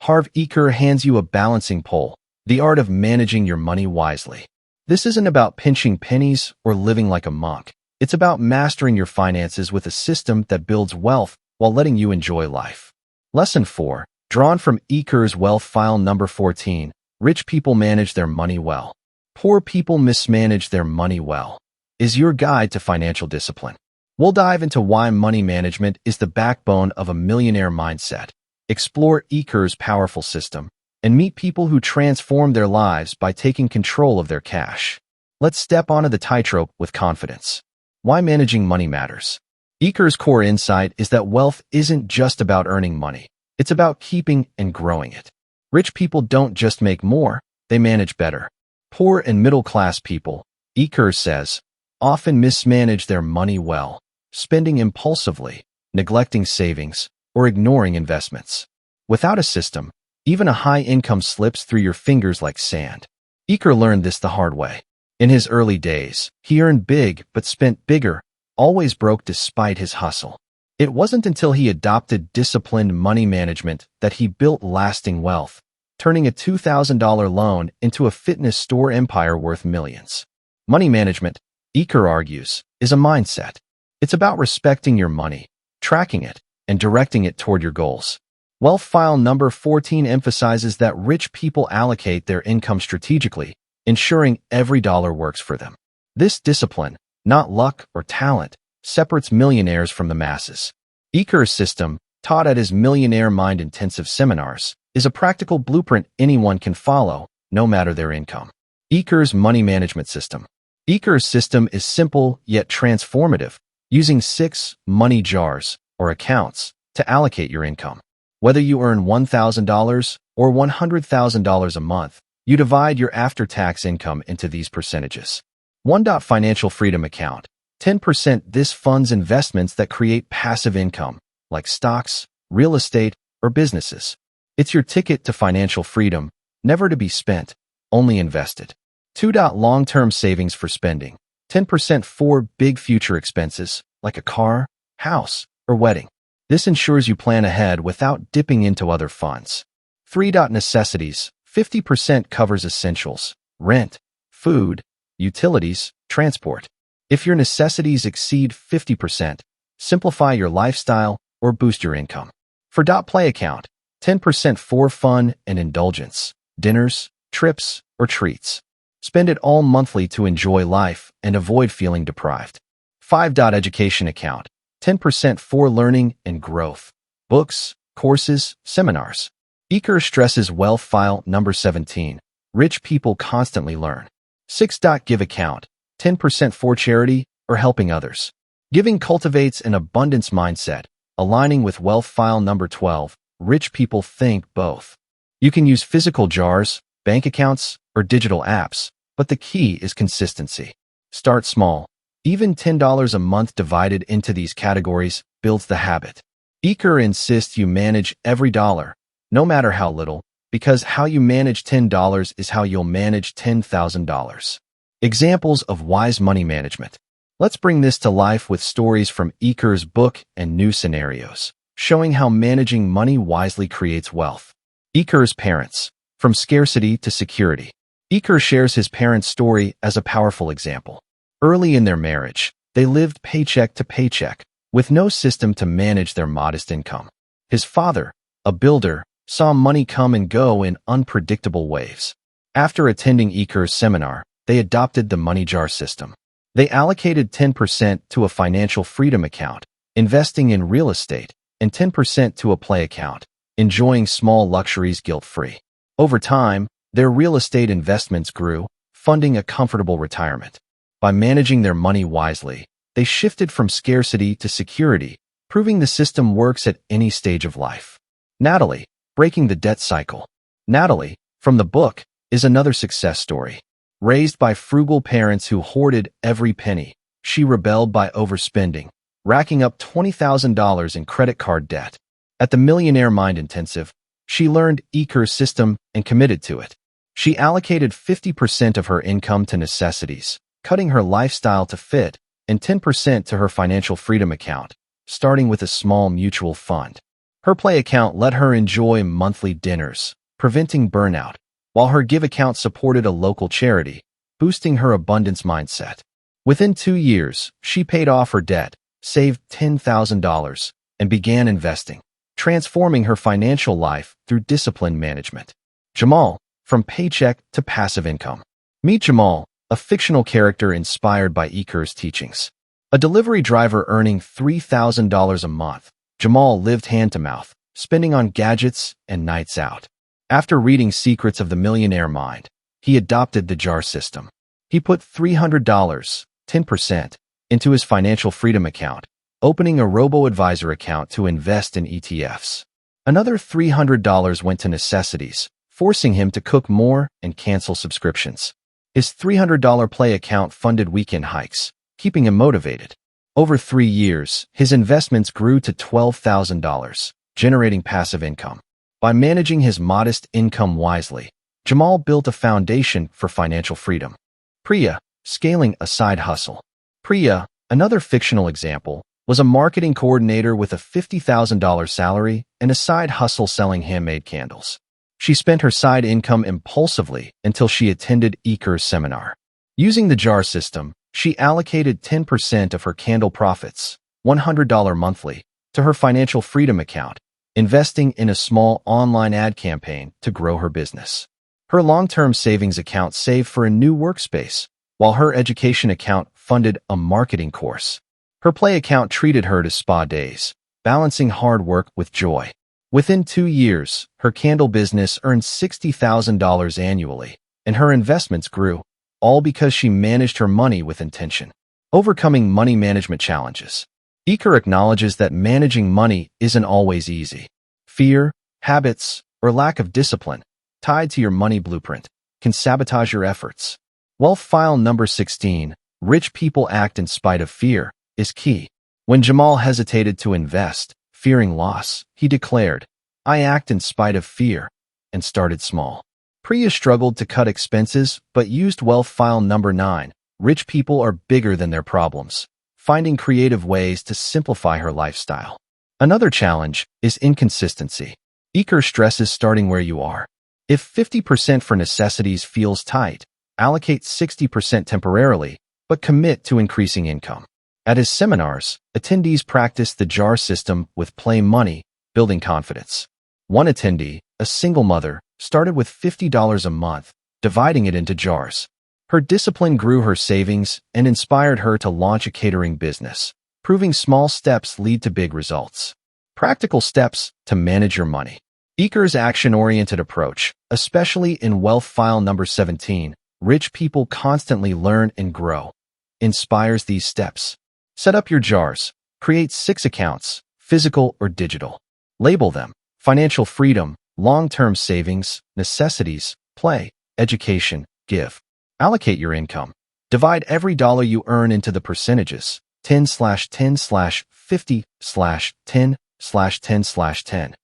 Harv Eker hands you a balancing pole, the art of managing your money wisely. This isn't about pinching pennies or living like a monk. It's about mastering your finances with a system that builds wealth while letting you enjoy life. Lesson 4, drawn from Eker's wealth file number 14, rich people manage their money well. Poor people mismanage their money well, is your guide to financial discipline. We'll dive into why money management is the backbone of a millionaire mindset, explore Eker's powerful system, and meet people who transform their lives by taking control of their cash. Let's step onto the tightrope with confidence. Why managing money matters. Eker's core insight is that wealth isn't just about earning money. It's about keeping and growing it. Rich people don't just make more, they manage better. Poor and middle-class people, Eker says, often mismanage their money well, spending impulsively, neglecting savings, or ignoring investments. Without a system, even a high income slips through your fingers like sand. Eker learned this the hard way. In his early days, he earned big but spent bigger, always broke despite his hustle. It wasn't until he adopted disciplined money management that he built lasting wealth, turning a $2,000 loan into a fitness store empire worth millions. Money management, Eker argues, is a mindset. It's about respecting your money, tracking it, and directing it toward your goals. Wealth File number 14 emphasizes that rich people allocate their income strategically, ensuring every dollar works for them. This discipline, not luck or talent, separates millionaires from the masses. Eker's system, taught at his Millionaire Mind intensive seminars, is a practical blueprint anyone can follow, no matter their income. Eker's money management system. Eker's system is simple yet transformative, using 6 money jars, or accounts, to allocate your income. Whether you earn $1,000 or $100,000 a month, you divide your after-tax income into these percentages. 1. Financial freedom account. 10%. This funds investments that create passive income, like stocks, real estate, or businesses. It's your ticket to financial freedom, never to be spent, only invested. 2. Long-term savings for spending. 10% for big future expenses, like a car, house, or wedding. This ensures you plan ahead without dipping into other funds. 3. Necessities. 50% covers essentials, rent, food, utilities, transport. If your necessities exceed 50%, simplify your lifestyle or boost your income. 4. Play account. 10% for fun and indulgence, dinners, trips, or treats. Spend it all monthly to enjoy life and avoid feeling deprived. 5. Education account. 10% for learning and growth, books, courses, seminars. Eker stresses Wealth File number 17. Rich people constantly learn. 6. Give account. 10% for charity or helping others. Giving cultivates an abundance mindset, aligning with Wealth File number 12. Rich people think both. You can use physical jars, bank accounts, or digital apps, but the key is consistency. Start small. Even $10 a month divided into these categories builds the habit. Eker insists you manage every dollar, no matter how little, because how you manage $10 is how you'll manage $10,000. Examples of wise money management. Let's bring this to life with stories from Eker's book and new scenarios, showing how managing money wisely creates wealth. Eker's parents. From scarcity to security. Eker shares his parents' story as a powerful example. Early in their marriage, they lived paycheck to paycheck, with no system to manage their modest income. His father, a builder, saw money come and go in unpredictable waves. After attending Eker's seminar, they adopted the money jar system. They allocated 10% to a financial freedom account, investing in real estate, and 10% to a play account, enjoying small luxuries guilt-free. Over time, their real estate investments grew, funding a comfortable retirement. By managing their money wisely, they shifted from scarcity to security, proving the system works at any stage of life. Natalie, breaking the debt cycle. Natalie, from the book, is another success story. Raised by frugal parents who hoarded every penny, she rebelled by overspending, racking up $20,000 in credit card debt. At the Millionaire Mind Intensive, she learned Eker's system and committed to it. She allocated 50% of her income to necessities, cutting her lifestyle to fit, and 10% to her financial freedom account, starting with a small mutual fund. Her play account let her enjoy monthly dinners, preventing burnout, while her give account supported a local charity, boosting her abundance mindset. Within 2 years, she paid off her debt, saved $10,000, and began investing, transforming her financial life through disciplined management. Jamal, from paycheck to passive income. Meet Jamal, a fictional character inspired by Eker's teachings. A delivery driver earning $3,000 a month, Jamal lived hand-to-mouth, spending on gadgets and nights out. After reading Secrets of the Millionaire Mind, he adopted the JAR system. He put $300, 10%, into his financial freedom account, opening a robo-advisor account to invest in ETFs. Another $300 went to necessities, forcing him to cook more and cancel subscriptions. His $300 play account funded weekend hikes, keeping him motivated. Over 3 years, his investments grew to $12,000, generating passive income. By managing his modest income wisely, Jamal built a foundation for financial freedom. Priya, scaling a side hustle. Priya, another fictional example, was a marketing coordinator with a $50,000 salary and a side hustle selling handmade candles. She spent her side income impulsively until she attended Eker's seminar. Using the JAR system, she allocated 10% of her candle profits, $100 monthly, to her financial freedom account, investing in a small online ad campaign to grow her business. Her long-term savings account saved for a new workspace, while her education account funded a marketing course. Her play account treated her to spa days, balancing hard work with joy. Within 2 years, her candle business earned $60,000 annually, and her investments grew, all because she managed her money with intention. Overcoming money management challenges. Eker acknowledges that managing money isn't always easy. Fear, habits, or lack of discipline, tied to your money blueprint, can sabotage your efforts. Wealth file number 16, rich people act in spite of fear, is key. When Jamal hesitated to invest, fearing loss, he declared, "I act in spite of fear," and started small. Priya struggled to cut expenses but used wealth file number 9, rich people are bigger than their problems, finding creative ways to simplify her lifestyle. Another challenge is inconsistency. Eker stresses starting where you are. If 50% for necessities feels tight, allocate 60% temporarily, but commit to increasing income. At his seminars, attendees practiced the JAR system with play money, building confidence. One attendee, a single mother, started with $50 a month, dividing it into jars. Her discipline grew her savings and inspired her to launch a catering business, proving small steps lead to big results. Practical steps to manage your money. Eker's action-oriented approach, especially in wealth file number 17, rich people constantly learn and grow, inspires these steps. Set up your jars. Create 6 accounts, physical or digital. Label them: financial freedom, long-term savings, necessities, play, education, give. Allocate your income. Divide every dollar you earn into the percentages: 10/10/50/10/10/10.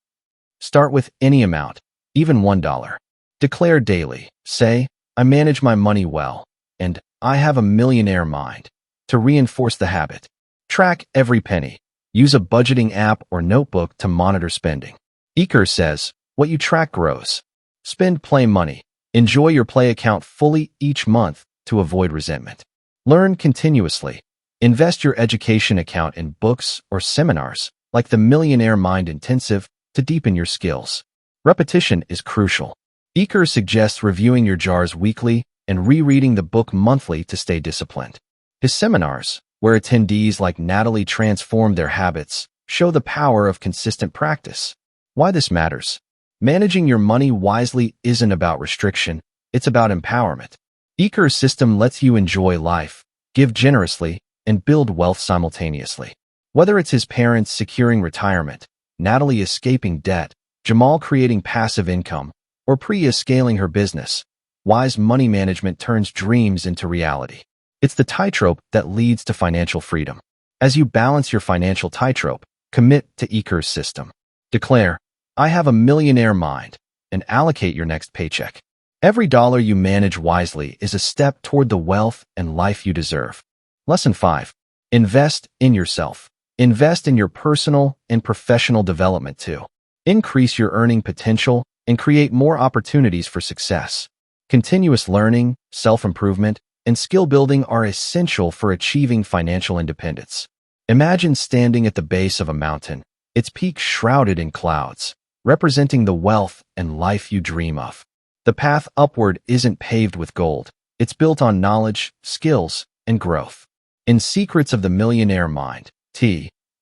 Start with any amount, even $1. Declare daily. Say, "I manage my money well," and "I have a millionaire mind," to reinforce the habit. Track every penny. Use a budgeting app or notebook to monitor spending. Eker says, "What you track grows." Spend play money. Enjoy your play account fully each month to avoid resentment. Learn continuously. Invest your education account in books or seminars, like the Millionaire Mind Intensive, to deepen your skills. Repetition is crucial. Eker suggests reviewing your jars weekly and rereading the book monthly to stay disciplined. His seminars, where attendees like Natalie transform their habits, show the power of consistent practice. Why this matters. Managing your money wisely isn't about restriction, it's about empowerment. Eker's system lets you enjoy life, give generously, and build wealth simultaneously. Whether it's his parents securing retirement, Natalie escaping debt, Jamal creating passive income, or Priya scaling her business, wise money management turns dreams into reality. It's the tightrope that leads to financial freedom. As you balance your financial tightrope, commit to Eker's system. Declare, "I have a millionaire mind," and allocate your next paycheck. Every dollar you manage wisely is a step toward the wealth and life you deserve. Lesson 5. Invest in yourself. Invest in your personal and professional development too. Increase your earning potential and create more opportunities for success. Continuous learning, self-improvement, and skill building are essential for achieving financial independence. Imagine standing at the base of a mountain, its peak shrouded in clouds, representing the wealth and life you dream of. The path upward isn't paved with gold. It's built on knowledge, skills, and growth. In Secrets of the Millionaire Mind,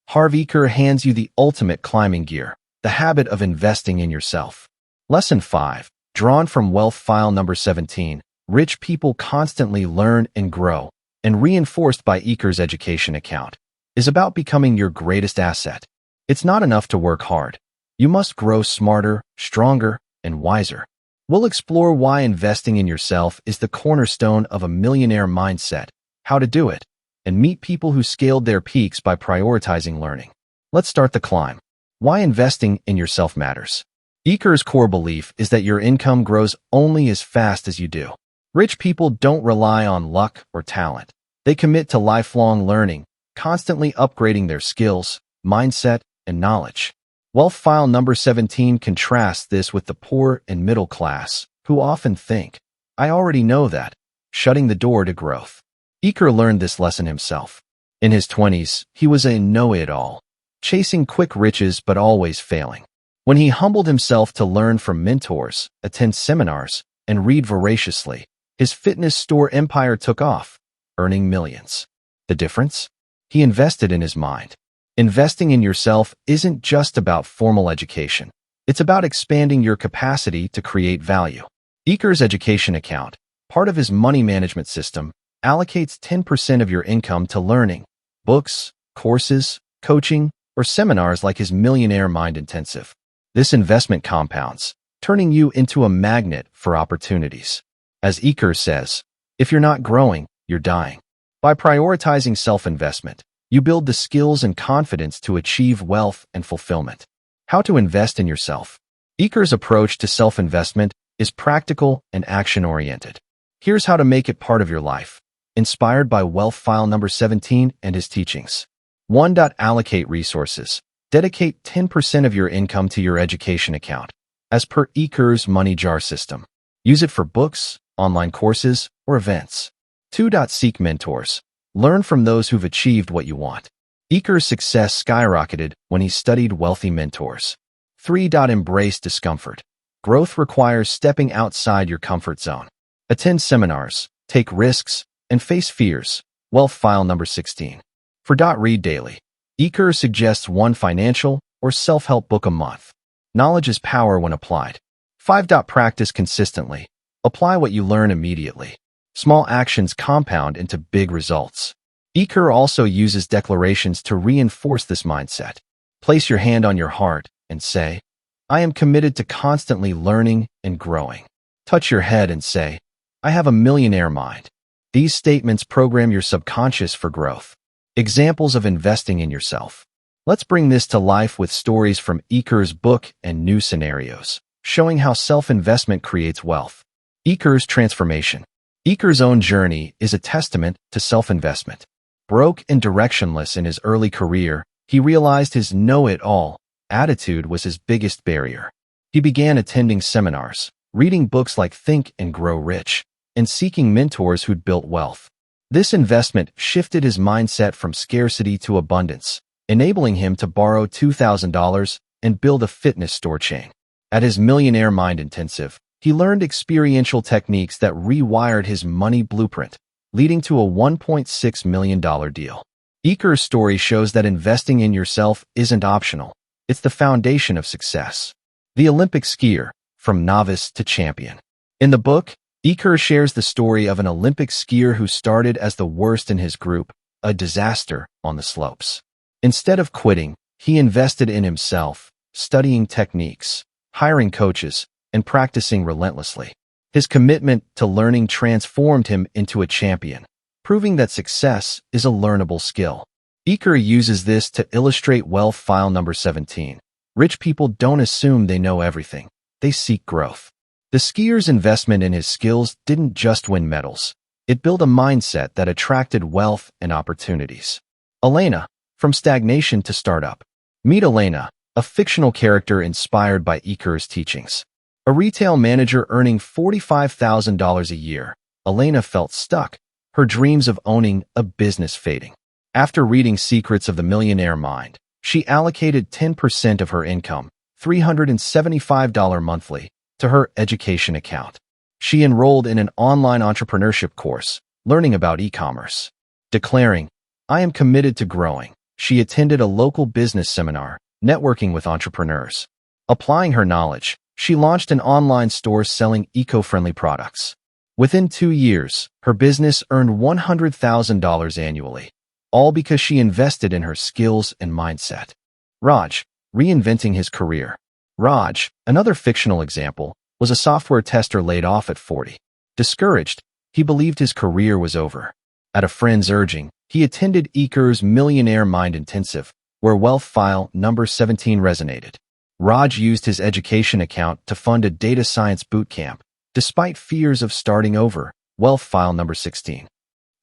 Harv Eker hands you the ultimate climbing gear, the habit of investing in yourself. Lesson 5. Drawn from Wealth File Number 17. Rich people constantly learn and grow, and reinforced by Eker's education account, is about becoming your greatest asset. It's not enough to work hard. You must grow smarter, stronger, and wiser. We'll explore why investing in yourself is the cornerstone of a millionaire mindset, how to do it, and meet people who scaled their peaks by prioritizing learning. Let's start the climb. Why investing in yourself matters. Eker's core belief is that your income grows only as fast as you do. Rich people don't rely on luck or talent. They commit to lifelong learning, constantly upgrading their skills, mindset, and knowledge. Wealth File Number 17 contrasts this with the poor and middle class, who often think, "I already know that," shutting the door to growth. Eker learned this lesson himself. In his 20s, he was a know-it-all, chasing quick riches but always failing. When he humbled himself to learn from mentors, attend seminars, and read voraciously, his fitness store empire took off, earning millions. The difference? He invested in his mind. Investing in yourself isn't just about formal education. It's about expanding your capacity to create value. Eker's education account, part of his money management system, allocates 10% of your income to learning, books, courses, coaching, or seminars like his Millionaire Mind intensive. This investment compounds, turning you into a magnet for opportunities. As Eker says, if you're not growing, you're dying. By prioritizing self-investment, you build the skills and confidence to achieve wealth and fulfillment. How to invest in yourself. Eker's approach to self-investment is practical and action-oriented. Here's how to make it part of your life. Inspired by Wealth File Number 17 and his teachings. 1. Allocate resources. Dedicate 10% of your income to your education account, as per Eker's money jar system. Use it for books, online courses, or events. 2. Seek mentors. Learn from those who've achieved what you want. Eker's success skyrocketed when he studied wealthy mentors. 3. Embrace discomfort. Growth requires stepping outside your comfort zone. Attend seminars, take risks, and face fears. Wealth File Number 16. 4. Read daily. Eker suggests one financial or self-help book a month. Knowledge is power when applied. 5. Practice consistently. Apply what you learn immediately. Small actions compound into big results. Eker also uses declarations to reinforce this mindset. Place your hand on your heart and say, "I am committed to constantly learning and growing." Touch your head and say, "I have a millionaire mind." These statements program your subconscious for growth. Examples of investing in yourself. Let's bring this to life with stories from Eker's book and new scenarios, showing how self-investment creates wealth. Eker's transformation. Eker's own journey is a testament to self-investment. Broke and directionless in his early career, he realized his know-it-all attitude was his biggest barrier. He began attending seminars, reading books like Think and Grow Rich, and seeking mentors who'd built wealth. This investment shifted his mindset from scarcity to abundance, enabling him to borrow $2,000 and build a fitness store chain. At his Millionaire Mind intensive, he learned experiential techniques that rewired his money blueprint, leading to a $1.6 million deal. Eker's story shows that investing in yourself isn't optional. It's the foundation of success. The Olympic skier, from novice to champion. In the book, Eker shares the story of an Olympic skier who started as the worst in his group, a disaster on the slopes. Instead of quitting, he invested in himself, studying techniques, hiring coaches, and practicing relentlessly. His commitment to learning transformed him into a champion, proving that success is a learnable skill. Eker uses this to illustrate Wealth File Number 17. Rich people don't assume they know everything. They seek growth. The skier's investment in his skills didn't just win medals. It built a mindset that attracted wealth and opportunities. Elena, from stagnation to startup. Meet Elena, a fictional character inspired by Eker's teachings. A retail manager earning $45,000 a year, Elena felt stuck, her dreams of owning a business fading. After reading Secrets of the Millionaire Mind, she allocated 10% of her income, $375 monthly, to her education account. She enrolled in an online entrepreneurship course, learning about e-commerce. Declaring, "I am committed to growing," she attended a local business seminar, networking with entrepreneurs. Applying her knowledge, She launched an online store selling eco-friendly products. Within 2 years, her business earned $100,000 annually, all because she invested in her skills and mindset. Raj, reinventing his career. Raj, another fictional example, was a software tester laid off at 40. Discouraged, he believed his career was over. At a friend's urging, he attended Eker's Millionaire Mind intensive, where wealth file number 17 resonated. Raj used his education account to fund a data science bootcamp, despite fears of starting over, wealth file number 16.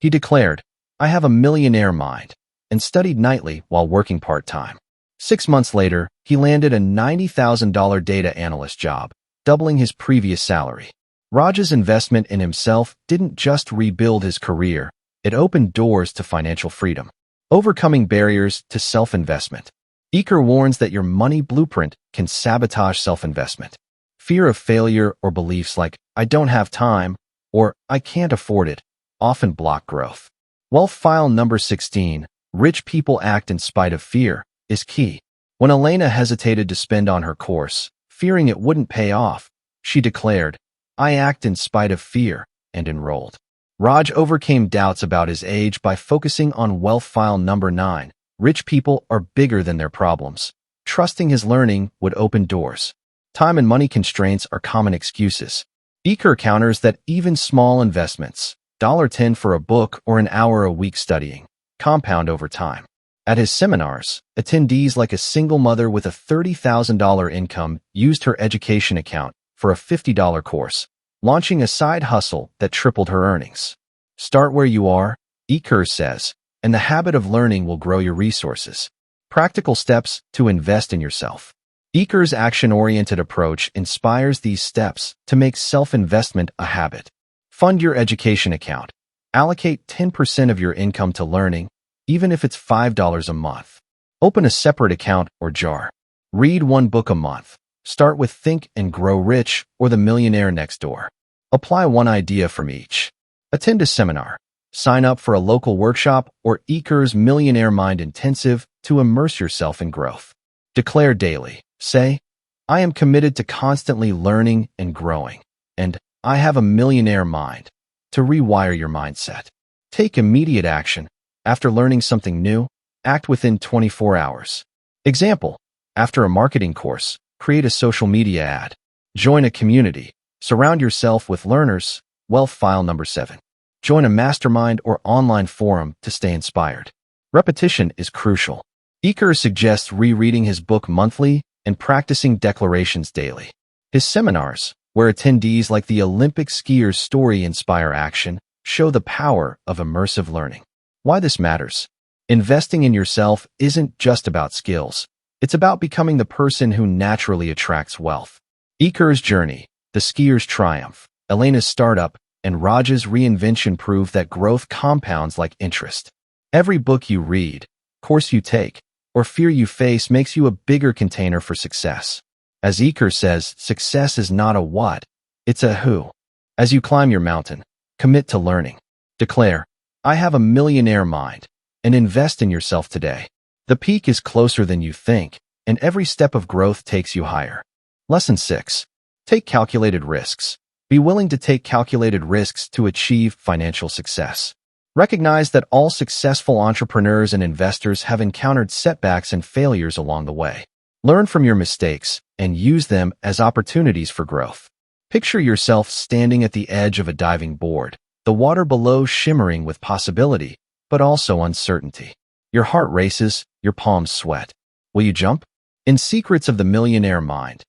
He declared, "I have a millionaire mind," and studied nightly while working part-time. 6 months later, he landed a $90,000 data analyst job, doubling his previous salary. Raj's investment in himself didn't just rebuild his career, it opened doors to financial freedom. Overcoming barriers to self-investment. Eker warns that your money blueprint can sabotage self-investment. Fear of failure or beliefs like, "I don't have time," or "I can't afford it," often block growth. Wealth file number 16, rich people act in spite of fear, is key. When Elena hesitated to spend on her course, fearing it wouldn't pay off, she declared, "I act in spite of fear," and enrolled. Raj overcame doubts about his age by focusing on wealth file number 9. Rich people are bigger than their problems. Trusting his learning would open doors. Time and money constraints are common excuses. Eker counters that even small investments, $10 for a book or an hour a week studying, compound over time. At his seminars, attendees like a single mother with a $30,000 income used her education account for a $50 course, launching a side hustle that tripled her earnings. Start where you are, Eker says, and the habit of learning will grow your resources. Practical steps to invest in yourself. Eker's action-oriented approach inspires these steps to make self-investment a habit. Fund your education account. Allocate 10% of your income to learning, even if it's $5 a month. Open a separate account or jar. Read 1 book a month. Start with Think and Grow Rich or The Millionaire Next Door. Apply 1 idea from each. Attend a seminar. Sign up for a local workshop or Eker's Millionaire Mind Intensive to immerse yourself in growth. Declare daily. Say, "I am committed to constantly learning and growing," and "I have a millionaire mind," to rewire your mindset. Take immediate action. After learning something new, act within 24 hours. Example, after a marketing course, create a social media ad. Join a community. Surround yourself with learners. Wealth file number 7. Join a mastermind or online forum to stay inspired. Repetition is crucial. Eker suggests rereading his book monthly and practicing declarations daily. His seminars, where attendees like the Olympic skier's story inspire action, show the power of immersive learning. Why this matters? Investing in yourself isn't just about skills. It's about becoming the person who naturally attracts wealth. Eker's journey, the skier's triumph, Elena's startup, and Raj's reinvention prove that growth compounds like interest. Every book you read, course you take, or fear you face makes you a bigger container for success. As Eker says, success is not a what, it's a who. As you climb your mountain, commit to learning. Declare, "I have a millionaire mind," and invest in yourself today. The peak is closer than you think, and every step of growth takes you higher. Lesson 6. Take calculated risks. Be willing to take calculated risks to achieve financial success. Recognize that all successful entrepreneurs and investors have encountered setbacks and failures along the way. Learn from your mistakes and use them as opportunities for growth. Picture yourself standing at the edge of a diving board, the water below shimmering with possibility, but also uncertainty. Your heart races, your palms sweat. Will you jump? In Secrets of the Millionaire Mind,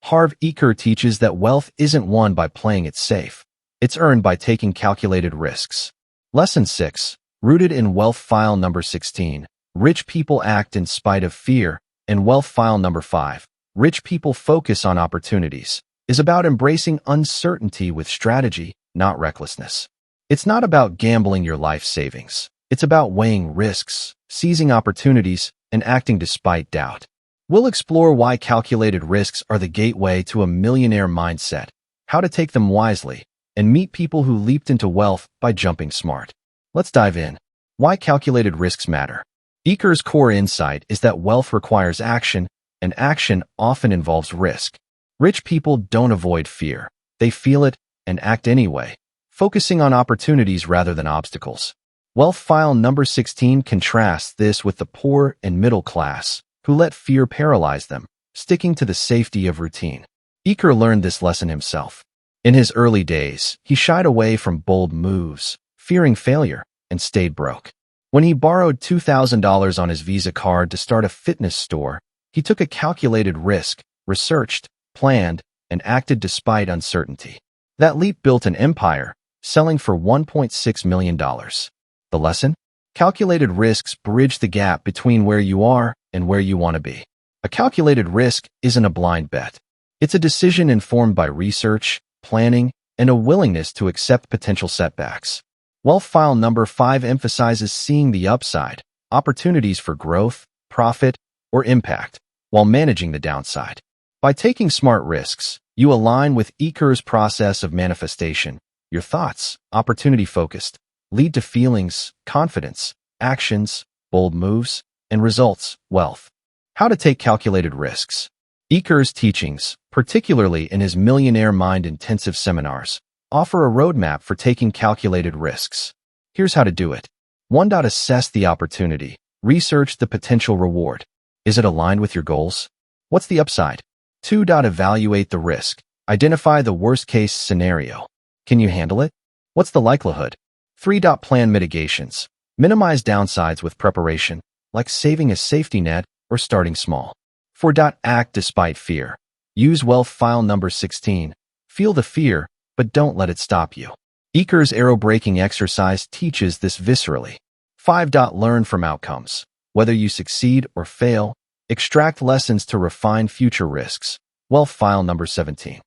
Harv Eker teaches that wealth isn't won by playing it safe. It's earned by taking calculated risks. Lesson 6. Rooted in wealth file number 16. Rich people act in spite of fear. And wealth file number 5. Rich people focus on opportunities. Is about embracing uncertainty with strategy, not recklessness. It's not about gambling your life savings. It's about weighing risks, seizing opportunities, and acting despite doubt. We'll explore why calculated risks are the gateway to a millionaire mindset, how to take them wisely, and meet people who leaped into wealth by jumping smart. Let's dive in. Why calculated risks matter. Eker's core insight is that wealth requires action, and action often involves risk. Rich people don't avoid fear. They feel it and act anyway, focusing on opportunities rather than obstacles. Wealth file number 16 contrasts this with the poor and middle class, who let fear paralyze them, sticking to the safety of routine. Eker learned this lesson himself. In his early days, he shied away from bold moves, fearing failure, and stayed broke. When he borrowed $2,000 on his Visa card to start a fitness store, he took a calculated risk, researched, planned, and acted despite uncertainty. That leap built an empire, selling for $1.6 million. The lesson? Calculated risks bridge the gap between where you are and where you want to be. A calculated risk isn't a blind bet. It's a decision informed by research, planning, and a willingness to accept potential setbacks. Wealth file number 5 emphasizes seeing the upside, opportunities for growth, profit, or impact, while managing the downside. By taking smart risks, you align with Eker's process of manifestation. Your thoughts, opportunity-focused, lead to feelings, confidence, actions, bold moves, and results, wealth. How to take calculated risks. Eker's teachings, particularly in his Millionaire Mind intensive seminars, offer a roadmap for taking calculated risks. Here's how to do it. 1. Assess the opportunity. Research the potential reward. Is it aligned with your goals? What's the upside? 2. Evaluate the risk. Identify the worst-case scenario. Can you handle it? What's the likelihood? 3. Plan mitigations. Minimize downsides with preparation, like saving a safety net or starting small. 4. Act despite fear. Use wealth file number 16. Feel the fear, but don't let it stop you. Eker's arrow-breaking exercise teaches this viscerally. 5. Learn from outcomes. Whether you succeed or fail, extract lessons to refine future risks. Wealth file number 17.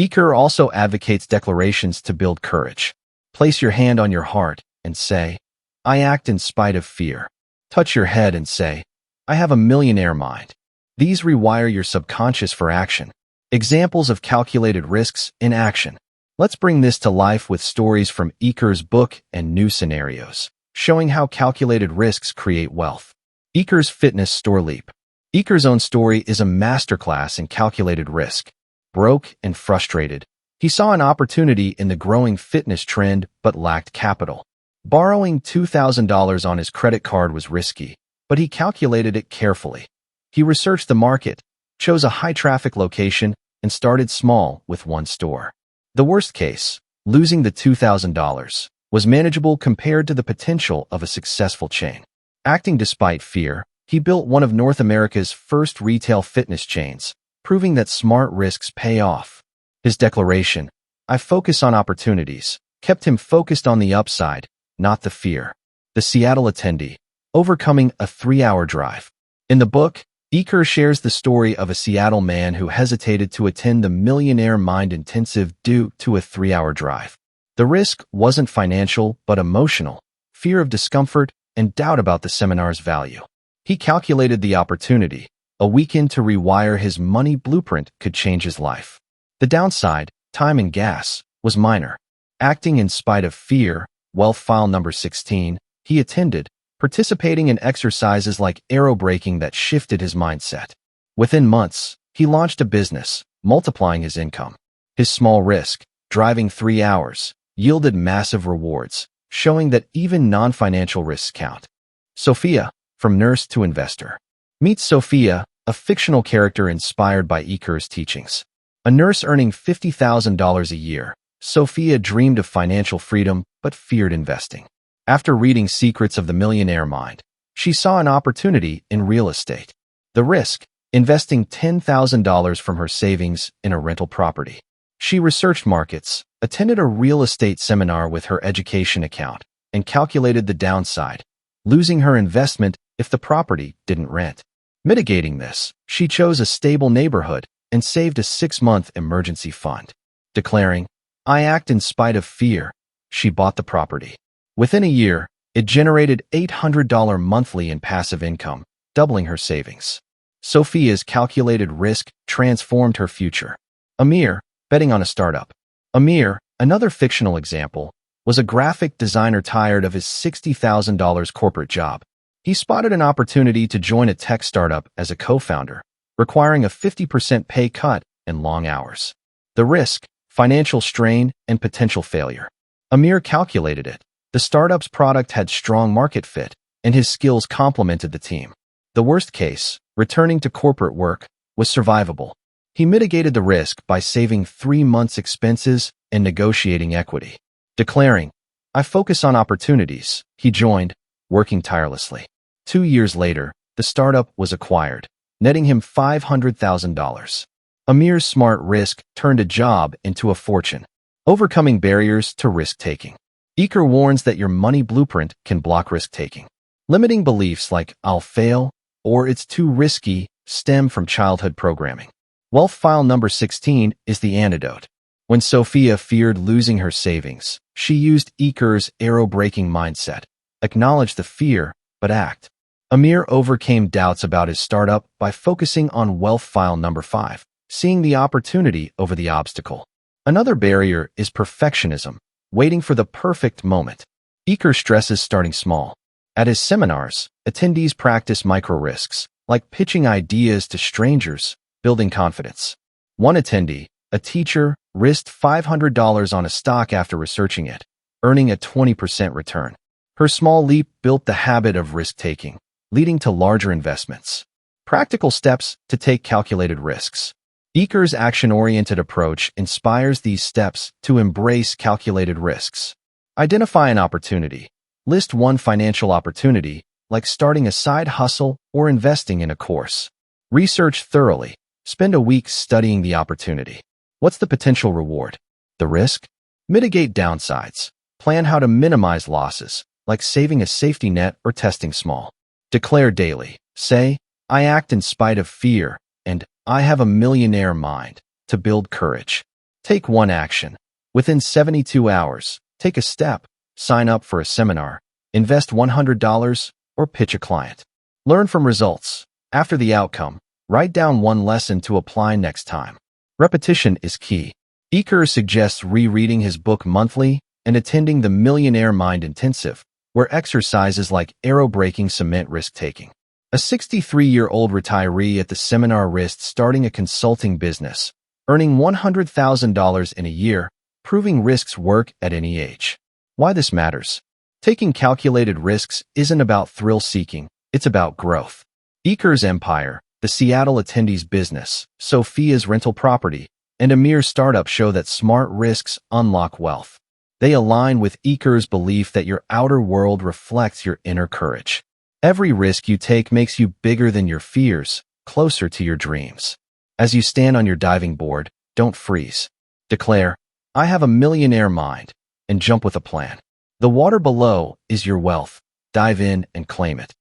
Eker also advocates declarations to build courage. Place your hand on your heart and say, I act in spite of fear. Touch your head and say, I have a millionaire mind. These rewire your subconscious for action. Examples of calculated risks in action. Let's bring this to life with stories from Eker's book and new scenarios, showing how calculated risks create wealth. Eker's fitness store leap. Eker's own story is a masterclass in calculated risk. Broke and frustrated, he saw an opportunity in the growing fitness trend but lacked capital. Borrowing $2,000 on his credit card was risky, but he calculated it carefully. He researched the market, chose a high-traffic location, and started small with one store. The worst case, losing the $2,000, was manageable compared to the potential of a successful chain. Acting despite fear, he built one of North America's first retail fitness chains, proving that smart risks pay off. His declaration, I focus on opportunities, kept him focused on the upside, not the fear. The Seattle attendee, overcoming a 3-hour drive. In the book, Eker shares the story of a Seattle man who hesitated to attend the Millionaire Mind intensive due to a 3-hour drive. The risk wasn't financial but emotional, fear of discomfort, and doubt about the seminar's value. He calculated the opportunity. A weekend to rewire his money blueprint could change his life. The downside, time and gas, was minor. Acting in spite of fear, wealth file number 16, he attended, participating in exercises like arrow breaking that shifted his mindset. Within months, he launched a business, multiplying his income. His small risk, driving 3 hours, yielded massive rewards, showing that even non-financial risks count. Sophia, from nurse to investor. Meet Sophia, a fictional character inspired by Eker's teachings. A nurse earning $50,000 a year, Sophia dreamed of financial freedom but feared investing. After reading Secrets of the Millionaire Mind, she saw an opportunity in real estate. The risk, investing $10,000 from her savings in a rental property. She researched markets, attended a real estate seminar with her education account, and calculated the downside, losing her investment if the property didn't rent. Mitigating this, she chose a stable neighborhood and saved a 6-month emergency fund. Declaring, I act in spite of fear, she bought the property. Within a year, it generated $800 monthly in passive income, doubling her savings. Sophia's calculated risk transformed her future. Amir, betting on a startup. Amir, another fictional example, was a graphic designer tired of his $60,000 corporate job. He spotted an opportunity to join a tech startup as a co-founder, requiring a 50% pay cut and long hours. The risk, financial strain, and potential failure. Amir calculated it. The startup's product had strong market fit, and his skills complemented the team. The worst case, returning to corporate work, was survivable. He mitigated the risk by saving 3 months' expenses and negotiating equity. Declaring, "I focus on opportunities," he joined, working tirelessly. 2 years later, the startup was acquired, netting him $500,000. Amir's smart risk turned a job into a fortune. Overcoming barriers to risk-taking. Eker warns that your money blueprint can block risk-taking. Limiting beliefs like "I'll fail" or "it's too risky" stem from childhood programming. Wealth file number 16 is the antidote. When Sophia feared losing her savings, she used Eker's arrow-breaking mindset. Acknowledge the fear, but act. Amir overcame doubts about his startup by focusing on wealth file number 5, seeing the opportunity over the obstacle. Another barrier is perfectionism, waiting for the perfect moment. Eker stresses starting small. At his seminars, attendees practice micro-risks, like pitching ideas to strangers, building confidence. One attendee, a teacher, risked $500 on a stock after researching it, earning a 20% return. Her small leap built the habit of risk-taking, leading to larger investments. Practical steps to take calculated risks. Eker's action-oriented approach inspires these steps to embrace calculated risks. Identify an opportunity. List one financial opportunity, like starting a side hustle or investing in a course. Research thoroughly. Spend a week studying the opportunity. What's the potential reward? The risk? Mitigate downsides. Plan how to minimize losses, like saving a safety net or testing small. Declare daily. Say, "I act in spite of fear," and "I have a millionaire mind," to build courage. Take one action. Within 72 hours, take a step. Sign up for a seminar, invest $100, or pitch a client. Learn from results. After the outcome, write down one lesson to apply next time. Repetition is key. Eker suggests rereading his book monthly and attending the Millionaire Mind Intensive, where exercises like arrow-breaking cement risk-taking. A 63-year-old retiree at the seminar risked starting a consulting business, earning $100,000 in a year, proving risks work at any age. Why this matters? Taking calculated risks isn't about thrill-seeking, it's about growth. Eker's empire, the Seattle attendee's business, Sophia's rental property, and Amir's startup show that smart risks unlock wealth. They align with Eker's belief that your outer world reflects your inner courage. Every risk you take makes you bigger than your fears, closer to your dreams. As you stand on your diving board, don't freeze. Declare, "I have a millionaire mind," and jump with a plan. The water below is your wealth. Dive in and claim it.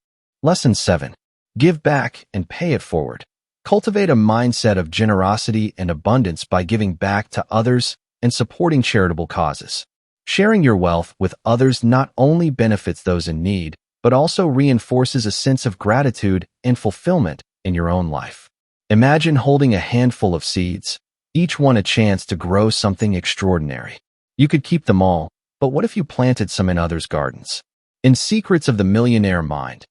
Lesson 7. Give back and pay it forward. Cultivate a mindset of generosity and abundance by giving back to others and supporting charitable causes. Sharing your wealth with others not only benefits those in need, but also reinforces a sense of gratitude and fulfillment in your own life. Imagine holding a handful of seeds, each one a chance to grow something extraordinary. You could keep them all, but what if you planted some in others' gardens? In Secrets of the Millionaire Mind,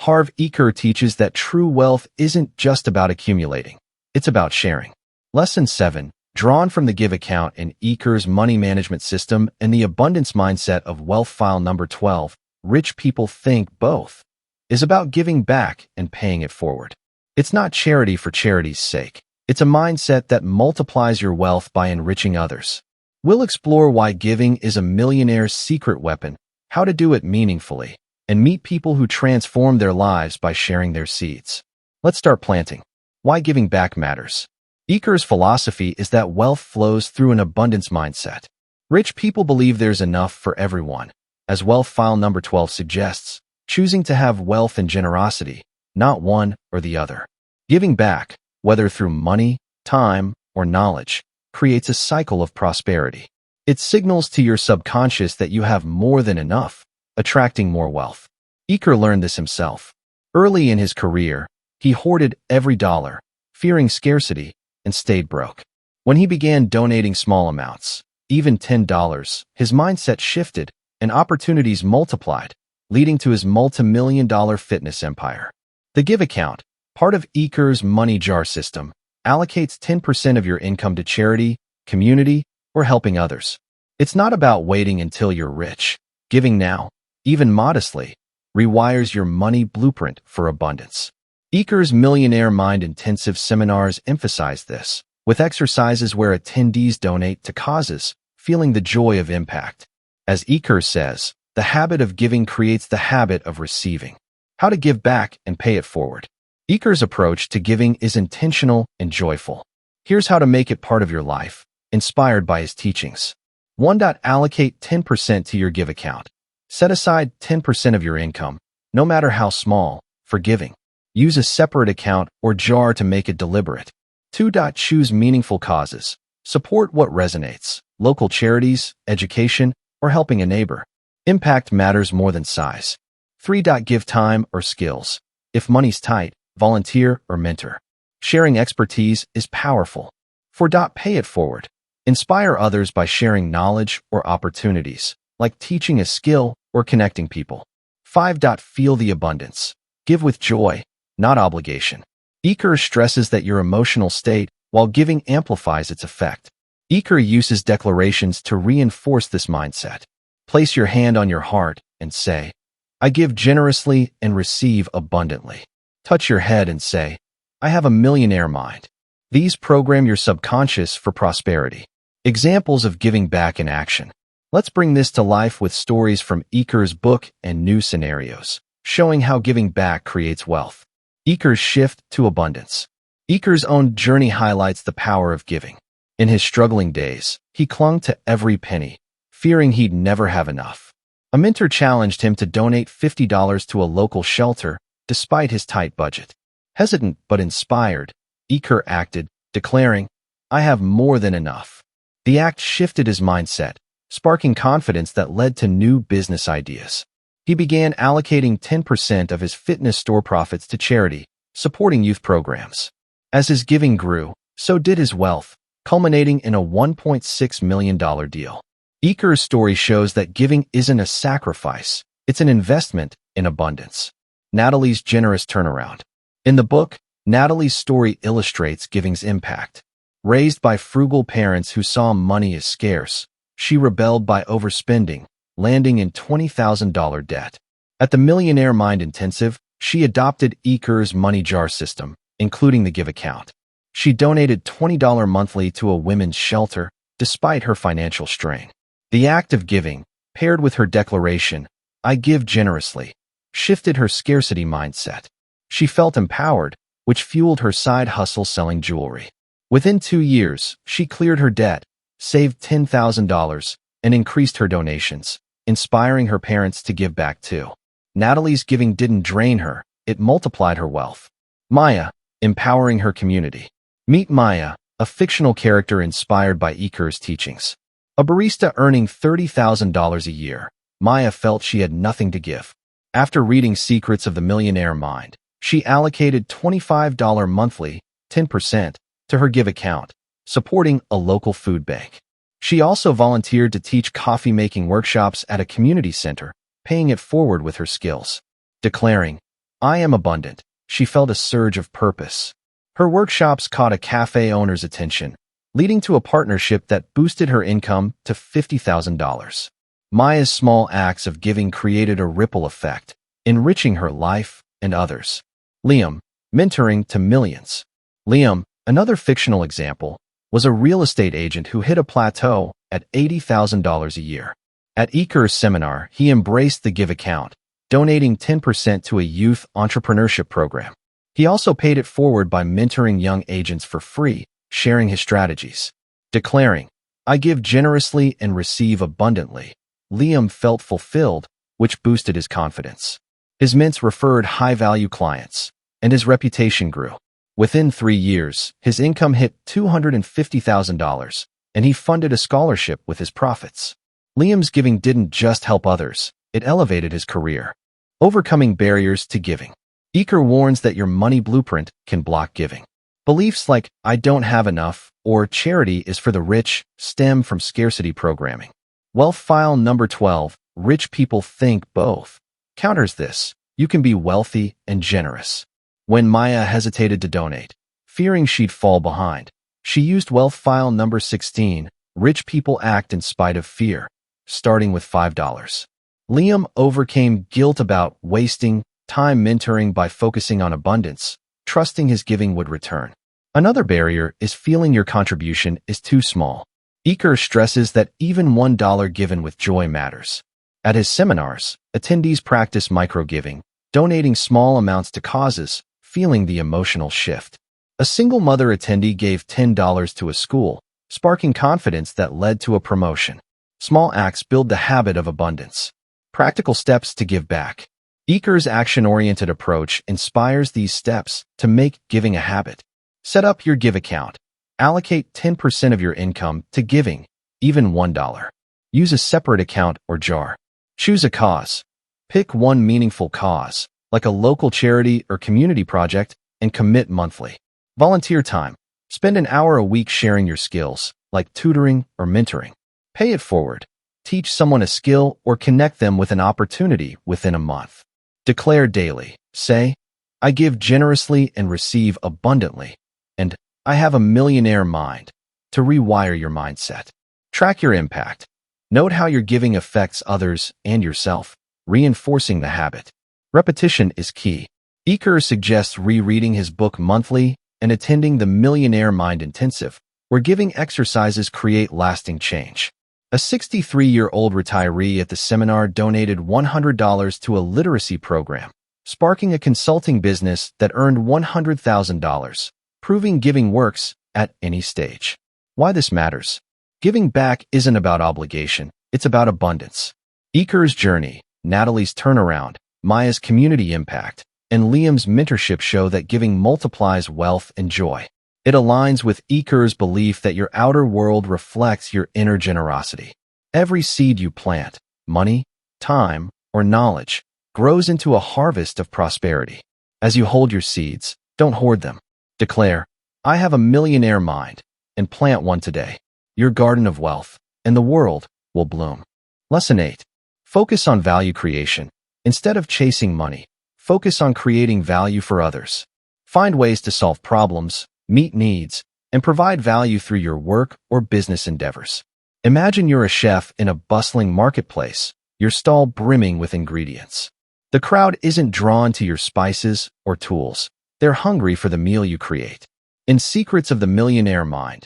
Harv Eker teaches that true wealth isn't just about accumulating. It's about sharing. Lesson 7, drawn from the Give account in Eker's money management system and the abundance mindset of wealth file number 12, Rich People Think Both, is about giving back and paying it forward. It's not charity for charity's sake. It's a mindset that multiplies your wealth by enriching others. We'll explore why giving is a millionaire's secret weapon, how to do it meaningfully, and meet people who transform their lives by sharing their seeds. Let's start planting. Why giving back matters. Eker's philosophy is that wealth flows through an abundance mindset. Rich people believe there's enough for everyone. As wealth file number 12 suggests, choosing to have wealth and generosity, not one or the other. Giving back, whether through money, time, or knowledge, creates a cycle of prosperity. It signals to your subconscious that you have more than enough, attracting more wealth. Eker learned this himself. Early in his career, he hoarded every dollar, fearing scarcity, and stayed broke. When he began donating small amounts, even $10, his mindset shifted and opportunities multiplied, leading to his multi-million-dollar fitness empire. The Give account, part of Eker's money jar system, allocates 10% of your income to charity, community, or helping others. It's not about waiting until you're rich. Giving now, even modestly, rewires your money blueprint for abundance. Eker's Millionaire Mind intensive seminars emphasize this, with exercises where attendees donate to causes, feeling the joy of impact. As Eker says, the habit of giving creates the habit of receiving. How to give back and pay it forward. Eker's approach to giving is intentional and joyful. Here's how to make it part of your life, inspired by his teachings. 1. Allocate 10% to your give account. Set aside 10% of your income, no matter how small, for giving. Use a separate account or jar to make it deliberate. 2. Choose meaningful causes. Support what resonates, local charities, education, or helping a neighbor. Impact matters more than size. 3. Give time or skills. If money's tight, volunteer or mentor. Sharing expertise is powerful. 4. Pay it forward. Inspire others by sharing knowledge or opportunities, like teaching a skill or connecting people. 5. Feel the abundance. Give with joy, not obligation. Eker stresses that your emotional state, while giving, amplifies its effect. Eker uses declarations to reinforce this mindset. Place your hand on your heart and say, I give generously and receive abundantly. Touch your head and say, I have a millionaire mind. These program your subconscious for prosperity. Examples of giving back in action. Let's bring this to life with stories from Eker's book and new scenarios, showing how giving back creates wealth. Eker's shift to abundance. Eker's own journey highlights the power of giving. In his struggling days, he clung to every penny, fearing he'd never have enough. A mentor challenged him to donate $50 to a local shelter, despite his tight budget. Hesitant but inspired, Eker acted, declaring, I have more than enough. The act shifted his mindset, sparking confidence that led to new business ideas. He began allocating 10% of his fitness store profits to charity, supporting youth programs. As his giving grew, so did his wealth, culminating in a $1.6 million deal. Eker's story shows that giving isn't a sacrifice, it's an investment in abundance. Natalie's generous turnaround. In the book, Natalie's story illustrates giving's impact. Raised by frugal parents who saw money as scarce, she rebelled by overspending, landing in $20,000 debt. At the Millionaire Mind Intensive, she adopted Eker's money jar system, including the give account. She donated $20 monthly to a women's shelter, despite her financial strain. The act of giving, paired with her declaration, I give generously, shifted her scarcity mindset. She felt empowered, which fueled her side hustle selling jewelry. Within 2 years, she cleared her debt, saved $10,000, and increased her donations, inspiring her parents to give back too. Natalie's giving didn't drain her, it multiplied her wealth. Maya, empowering her community. Meet Maya, a fictional character inspired by Eker's teachings. A barista earning $30,000 a year, Maya felt she had nothing to give. After reading Secrets of the Millionaire Mind, she allocated $25 monthly, 10%, to her give account, supporting a local food bank. She also volunteered to teach coffee-making workshops at a community center, paying it forward with her skills. Declaring, I am abundant, she felt a surge of purpose. Her workshops caught a cafe owner's attention, leading to a partnership that boosted her income to $50,000. Maya's small acts of giving created a ripple effect, enriching her life and others. Liam, mentoring to millions. Liam, another fictional example, was a real estate agent who hit a plateau at $80,000 a year. At Eker's seminar, he embraced the give account, donating 10% to a youth entrepreneurship program. He also paid it forward by mentoring young agents for free, sharing his strategies. Declaring, I give generously and receive abundantly, Liam felt fulfilled, which boosted his confidence. His mints referred high-value clients, and his reputation grew. Within 3 years, his income hit $250,000, and he funded a scholarship with his profits. Liam's giving didn't just help others, it elevated his career. Overcoming barriers to giving. Eker warns that your money blueprint can block giving. Beliefs like, I don't have enough, or charity is for the rich, stem from scarcity programming. Wealth file number 12, rich people think both, counters this. You can be wealthy and generous. When Maya hesitated to donate, Fearing she'd fall behind, she used wealth file number 16, Rich People Act in Spite of Fear, starting with $5. Liam overcame guilt about wasting time mentoring by focusing on abundance, trusting his giving would return. Another barrier is feeling your contribution is too small. Eker stresses that even $1 given with joy matters. At his seminars, attendees practice micro-giving, donating small amounts to causes, feeling the emotional shift. A single mother attendee gave $10 to a school, sparking confidence that led to a promotion. Small acts build the habit of abundance. Practical steps to give back. Eker's action-oriented approach inspires these steps to make giving a habit. Set up your Give account. Allocate 10% of your income to giving, even $1. Use a separate account or jar. Choose a cause. Pick one meaningful cause, like a local charity or community project, and commit monthly. Volunteer time. Spend an hour a week sharing your skills, like tutoring or mentoring. Pay it forward. Teach someone a skill or connect them with an opportunity within a month. Declare daily. Say, I give generously and receive abundantly. And I have a millionaire mind. To rewire your mindset. Track your impact. Note how your giving affects others and yourself, reinforcing the habit. Repetition is key. Eker suggests rereading his book monthly and attending the Millionaire Mind Intensive, where giving exercises create lasting change. A 63-year-old retiree at the seminar donated $100 to a literacy program, sparking a consulting business that earned $100,000, proving giving works at any stage. Why this matters? Giving back isn't about obligation, it's about abundance. Eker's journey, Natalie's turnaround, Maya's community impact, and Liam's mentorship show that giving multiplies wealth and joy. It aligns with Eker's belief that your outer world reflects your inner generosity. Every seed you plant, money, time, or knowledge, grows into a harvest of prosperity. As you hold your seeds, don't hoard them. Declare, I have a millionaire mind, and plant one today. Your garden of wealth, and the world will bloom. Lesson 8. Focus on value creation. Instead of chasing money, focus on creating value for others. Find ways to solve problems, meet needs, and provide value through your work or business endeavors. Imagine you're a chef in a bustling marketplace, your stall brimming with ingredients. The crowd isn't drawn to your spices or tools. They're hungry for the meal you create. In Secrets of the Millionaire Mind,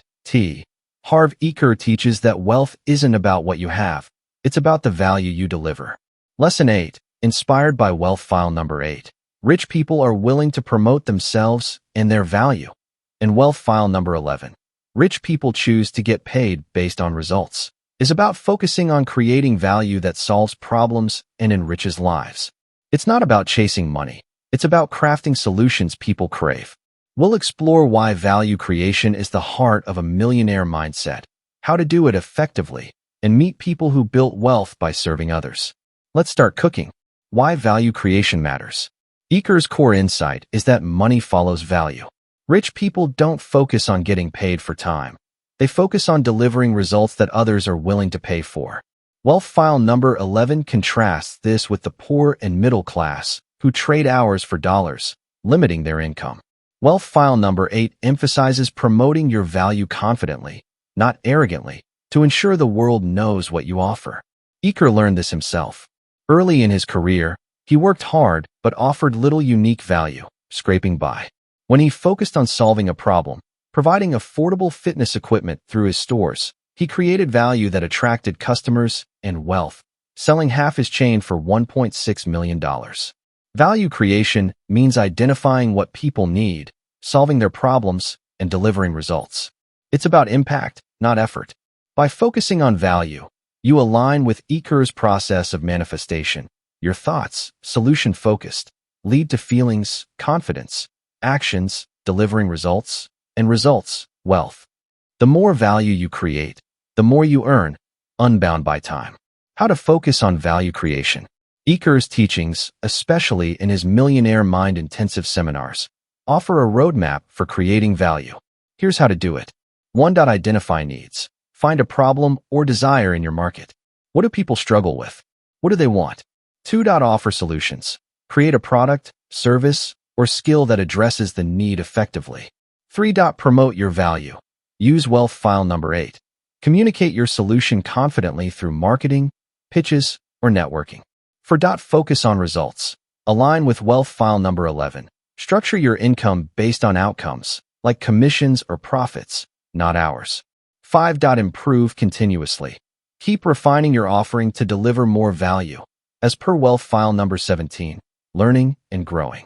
Harv Eker teaches that wealth isn't about what you have, it's about the value you deliver. Lesson 8, inspired by wealth file number 8. Rich people are willing to promote themselves and their value. In wealth file number 11, rich people choose to get paid based on results, is about focusing on creating value that solves problems and enriches lives. It's not about chasing money. It's about crafting solutions people crave. We'll explore why value creation is the heart of a millionaire mindset, how to do it effectively, and meet people who built wealth by serving others. Let's start cooking. Why value creation matters. Eker's core insight is that money follows value. Rich people don't focus on getting paid for time. They focus on delivering results that others are willing to pay for. Wealth file number 11 contrasts this with the poor and middle class, who trade hours for dollars, limiting their income. Wealth file number 8 emphasizes promoting your value confidently, not arrogantly, to ensure the world knows what you offer. Eker learned this himself. Early in his career, he worked hard but offered little unique value, scraping by. When he focused on solving a problem, providing affordable fitness equipment through his stores, he created value that attracted customers and wealth, selling half his chain for $1.6 million. Value creation means identifying what people need, solving their problems, and delivering results. It's about impact, not effort. By focusing on value, you align with Eker's process of manifestation. Your thoughts, solution-focused, lead to feelings, confidence, actions, delivering results, and results, wealth. The more value you create, the more you earn, unbound by time. How to focus on value creation. Eker's teachings, especially in his Millionaire Mind intensive seminars, offer a roadmap for creating value. Here's how to do it. 1. Identify needs. Find a problem or desire in your market. What do people struggle with? What do they want? 2. Offer solutions. Create a product, service, or skill that addresses the need effectively. 3. Promote your value. Use wealth file number 8. Communicate your solution confidently through marketing, pitches, or networking. 4. Focus on results. Align with wealth file number 11. Structure your income based on outcomes, like commissions or profits, not hours. 5. Improve continuously. Keep refining your offering to deliver more value. As per wealth file number 17, learning and growing.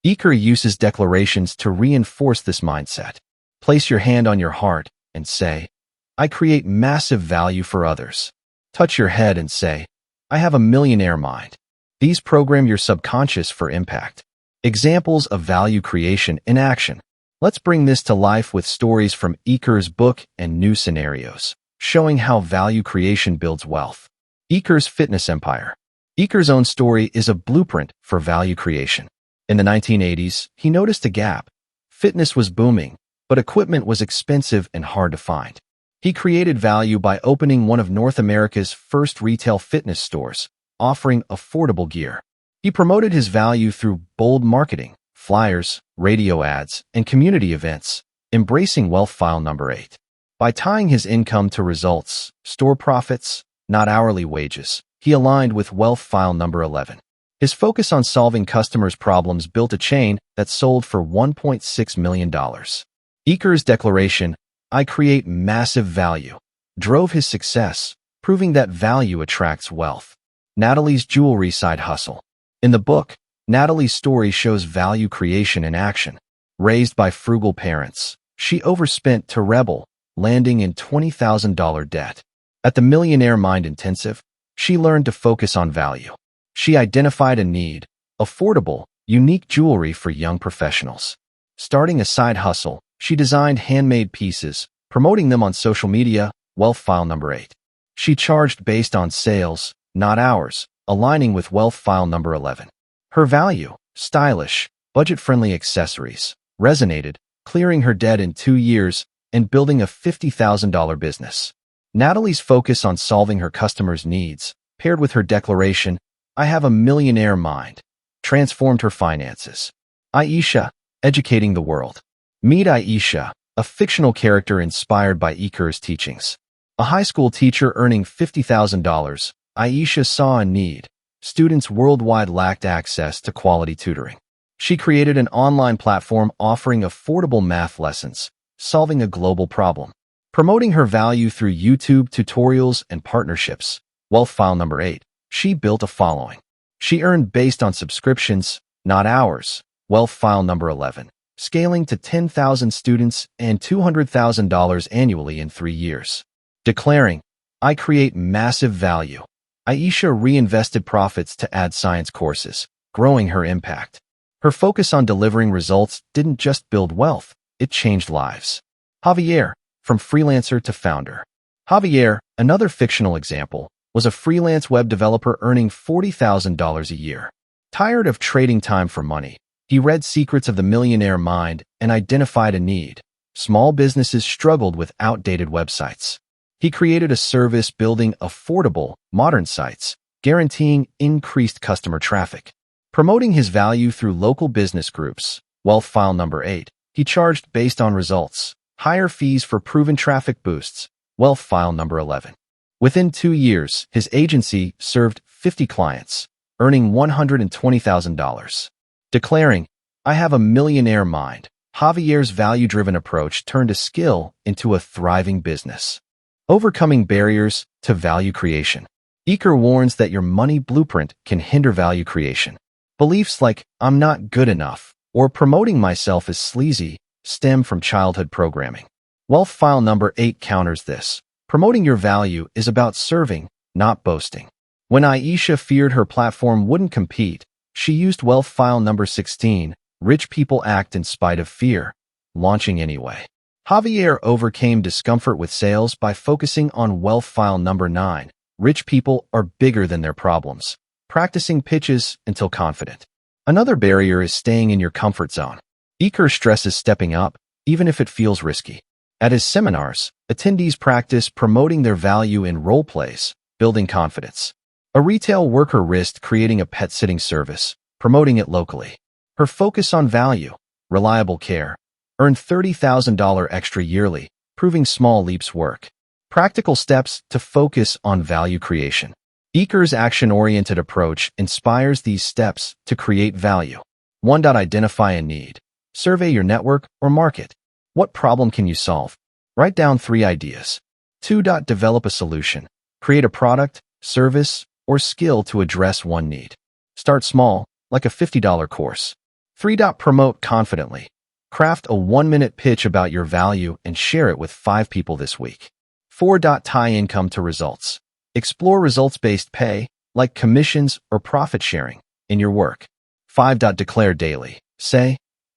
Eker uses declarations to reinforce this mindset. Place your hand on your heart and say, I create massive value for others. Touch your head and say, I have a millionaire mind. These program your subconscious for impact. Examples of value creation in action. Let's bring this to life with stories from Eker's book and new scenarios, showing how value creation builds wealth. Eker's fitness empire. Eker's own story is a blueprint for value creation. In the 1980s, he noticed a gap. Fitness was booming, but equipment was expensive and hard to find. He created value by opening one of North America's first retail fitness stores, offering affordable gear. He promoted his value through bold marketing, flyers, radio ads, and community events, embracing wealth file number 8. By tying his income to results, store profits, not hourly wages, he aligned with wealth file number 11. His focus on solving customers' problems built a chain that sold for $1.6 million. Eker's declaration, I create massive value, drove his success, proving that value attracts wealth. Natalie's jewelry side hustle. In the book, Natalie's story shows value creation in action. Raised by frugal parents, she overspent to rebel, landing in $20,000 debt. At the Millionaire Mind Intensive, she learned to focus on value. She identified a need, affordable, unique jewelry for young professionals. Starting a side hustle, she designed handmade pieces, promoting them on social media, wealth file number 8. She charged based on sales, not hours, aligning with wealth file number 11. Her value, stylish, budget-friendly accessories, resonated, clearing her debt in 2 years and building a $50,000 business. Natalie's focus on solving her customers' needs, paired with her declaration, I have a millionaire mind, transformed her finances. Aisha, educating the world. Meet Aisha, a fictional character inspired by Eker's teachings. A high school teacher earning $50,000, Aisha saw a need. Students worldwide lacked access to quality tutoring. She created an online platform offering affordable math lessons, solving a global problem. Promoting her value through YouTube tutorials and partnerships, wealth file number 8, she built a following. She earned based on subscriptions, not hours, wealth file number 11, scaling to 10,000 students and $200,000 annually in 3 years. Declaring, I create massive value. Aisha reinvested profits to add science courses, growing her impact. Her focus on delivering results didn't just build wealth, it changed lives. Javier, from freelancer to founder. Javier, another fictional example, was a freelance web developer earning $40,000 a year. Tired of trading time for money, he read Secrets of the Millionaire Mind and identified a need. Small businesses struggled with outdated websites. He created a service building affordable, modern sites, guaranteeing increased customer traffic. Promoting his value through local business groups, wealth file number 8, he charged based on results, higher fees for proven traffic boosts, wealth file number 11. Within 2 years, his agency served 50 clients, earning $120,000. Declaring, I have a millionaire mind, Javier's value-driven approach turned a skill into a thriving business. Overcoming barriers to value creation. Eker warns that your money blueprint can hinder value creation. Beliefs like, I'm not good enough, or promoting myself as sleazy, stem from childhood programming. Wealth file number 8 counters this. Promoting your value is about serving, not boasting. When Aisha feared her platform wouldn't compete, she used wealth file number 16, rich people act in spite of fear, launching anyway. Javier overcame discomfort with sales by focusing on wealth file number 9, rich people are bigger than their problems, practicing pitches until confident. Another barrier is staying in your comfort zone. Eker stresses stepping up, even if it feels risky. At his seminars, attendees practice promoting their value in role plays, building confidence. A retail worker risked creating a pet sitting service, promoting it locally. Her focus on value, reliable care, Earn $30,000 extra yearly, proving small leaps work. Practical steps to focus on value creation. Eker's action-oriented approach inspires these steps to create value. 1. Identify a need. Survey your network or market. What problem can you solve? Write down 3 ideas. 2. Develop a solution. Create a product, service, or skill to address one need. Start small, like a $50 course. 3. Promote confidently. Craft a 1-minute pitch about your value and share it with 5 people this week. 4. Tie income to results. Explore results-based pay, like commissions or profit sharing, in your work. 5. Declare daily. Say,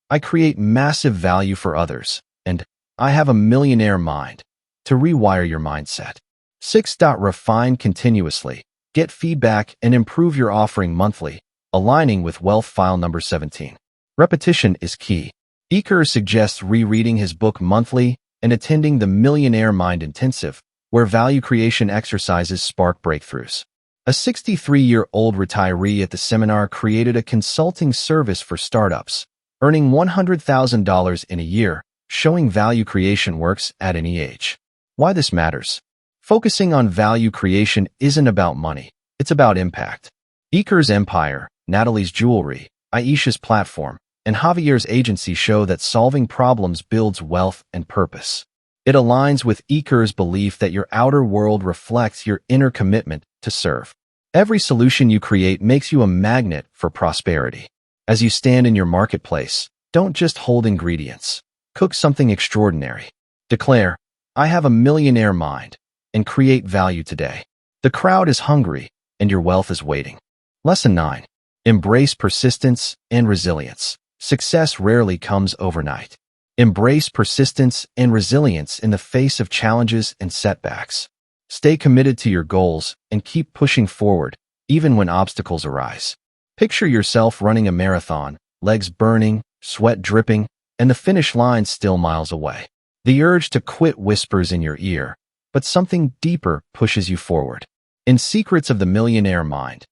I create massive value for others, and I have a millionaire mind, to rewire your mindset. 6. Refine continuously. Get feedback and improve your offering monthly, aligning with wealth file number 17. Repetition is key. Eker suggests rereading his book monthly and attending the Millionaire Mind Intensive, where value creation exercises spark breakthroughs. A 63-year-old retiree at the seminar created a consulting service for startups, earning $100,000 in a year, showing value creation works at any age. Why this matters? Focusing on value creation isn't about money, it's about impact. Eker's empire, Natalie's jewelry, Aisha's platform, and Javier's agency show that solving problems builds wealth and purpose. It aligns with Eker's belief that your outer world reflects your inner commitment to serve. Every solution you create makes you a magnet for prosperity. As you stand in your marketplace, don't just hold ingredients. Cook something extraordinary. Declare, I have a millionaire mind, and create value today. The crowd is hungry, and your wealth is waiting. Lesson 9. Embrace persistence and resilience. Success rarely comes overnight. Embrace persistence and resilience in the face of challenges and setbacks. Stay committed to your goals and keep pushing forward, even when obstacles arise. Picture yourself running a marathon, legs burning, sweat dripping, and the finish line still miles away. The urge to quit whispers in your ear, but something deeper pushes you forward. In Secrets of the Millionaire Mind,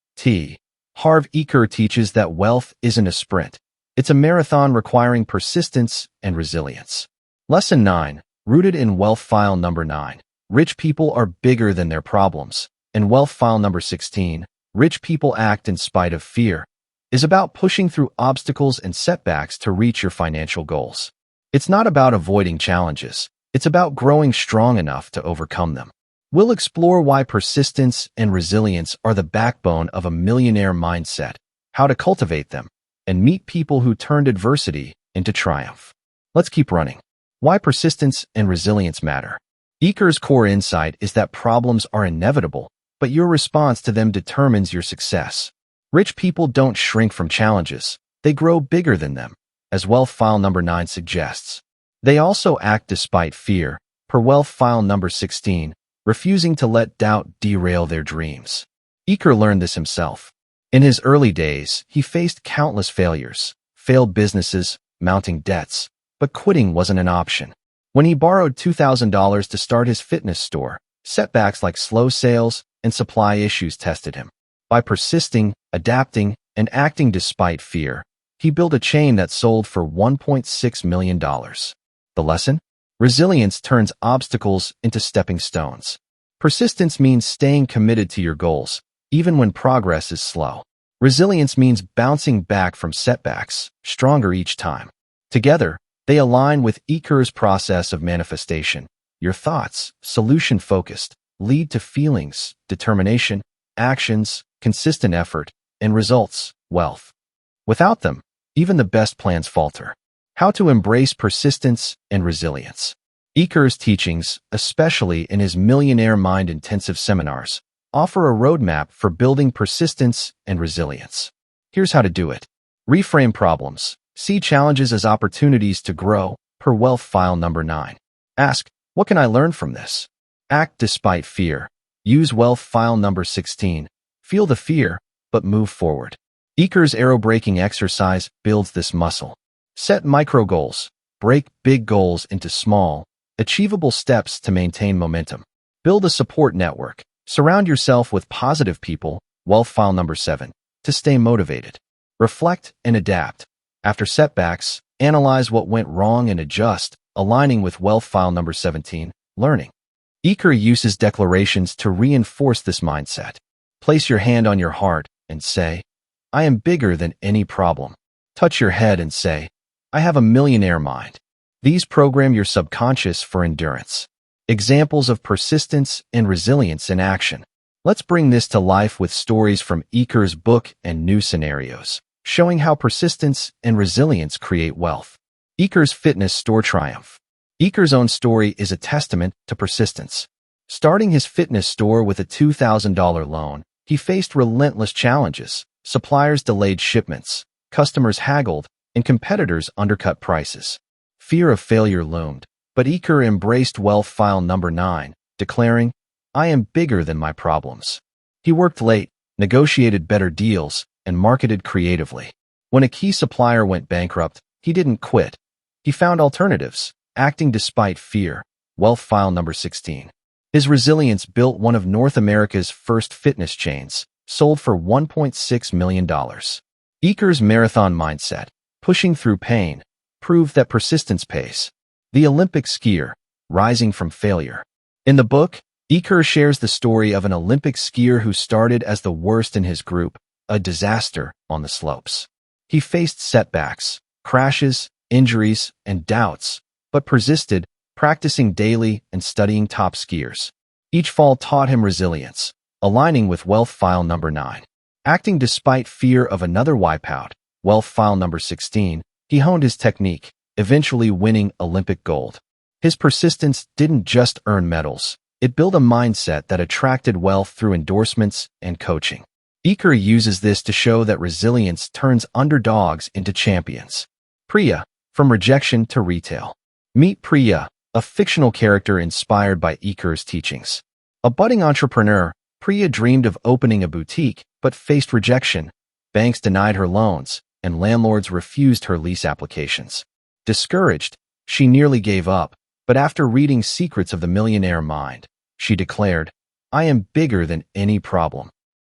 Harv Eker teaches that wealth isn't a sprint. It's a marathon requiring persistence and resilience. Lesson 9. Rooted in wealth file number 9. Rich people are bigger than their problems. And wealth file number 16. Rich people act in spite of fear, is about pushing through obstacles and setbacks to reach your financial goals. It's not about avoiding challenges. It's about growing strong enough to overcome them. We'll explore why persistence and resilience are the backbone of a millionaire mindset, how to cultivate them, and meet people who turned adversity into triumph. Let's keep running. Why persistence and resilience matter. Eker's core insight is that problems are inevitable, but your response to them determines your success. Rich people don't shrink from challenges. They grow bigger than them, as wealth file number 9 suggests. They also act despite fear, per wealth file number 16, refusing to let doubt derail their dreams. Eker learned this himself. In his early days, he faced countless failures, failed businesses, mounting debts, but quitting wasn't an option. When he borrowed $2,000 to start his fitness store, setbacks like slow sales and supply issues tested him. By persisting, adapting, and acting despite fear, he built a chain that sold for $1.6 million. The lesson? Resilience turns obstacles into stepping stones. Persistence means staying committed to your goals, even when progress is slow. Resilience means bouncing back from setbacks, stronger each time. Together, they align with Eker's process of manifestation. Your thoughts, solution-focused, lead to feelings, determination, actions, consistent effort, and results, wealth. Without them, even the best plans falter. How to embrace persistence and resilience. Eker's teachings, especially in his Millionaire Mind intensive seminars, offer a roadmap for building persistence and resilience. Here's how to do it. Reframe problems. See challenges as opportunities to grow, per wealth file number 9. Ask, what can I learn from this? Act despite fear. Use wealth file number 16. Feel the fear, but move forward. Eker's arrow-breaking exercise builds this muscle. Set micro goals. Break big goals into small, achievable steps to maintain momentum. Build a support network. Surround yourself with positive people, wealth file number 7, to stay motivated. Reflect and adapt. After setbacks, Analyze what went wrong and adjust, aligning with wealth file number 17, learning. Eker uses declarations to reinforce this mindset. Place your hand on your heart and say, I am bigger than any problem. Touch your head and say, I have a millionaire mind. These program your subconscious for endurance. Examples of persistence and resilience in action. Let's bring this to life with stories from Eker's book and new scenarios, showing how persistence and resilience create wealth. Eker's fitness store triumph. Eker's own story is a testament to persistence. Starting his fitness store with a $2,000 loan, he faced relentless challenges. Suppliers delayed shipments, customers haggled, and competitors undercut prices. Fear of failure loomed, but Eker embraced wealth file number 9, declaring, I am bigger than my problems. He worked late, negotiated better deals, and marketed creatively. When a key supplier went bankrupt, he didn't quit. He found alternatives, acting despite fear. Wealth file number 16. His resilience built one of North America's first fitness chains, sold for $1.6 million. Eker's marathon mindset, pushing through pain, proved that persistence pays. The Olympic skier, rising from failure. In the book, Eker shares the story of an Olympic skier who started as the worst in his group, a disaster on the slopes. He faced setbacks, crashes, injuries, and doubts, but persisted, practicing daily and studying top skiers. Each fall taught him resilience, aligning with wealth file number 9. Acting despite fear of another wipeout, wealth file number 16, he honed his technique, eventually winning Olympic gold. His persistence didn't just earn medals, it built a mindset that attracted wealth through endorsements and coaching. Eker uses this to show that resilience turns underdogs into champions. Priya, from rejection to retail. Meet Priya, a fictional character inspired by Eker's teachings. A budding entrepreneur, Priya dreamed of opening a boutique, but faced rejection. Banks denied her loans, and landlords refused her lease applications. Discouraged, she nearly gave up, but after reading Secrets of the Millionaire Mind, she declared, I am bigger than any problem.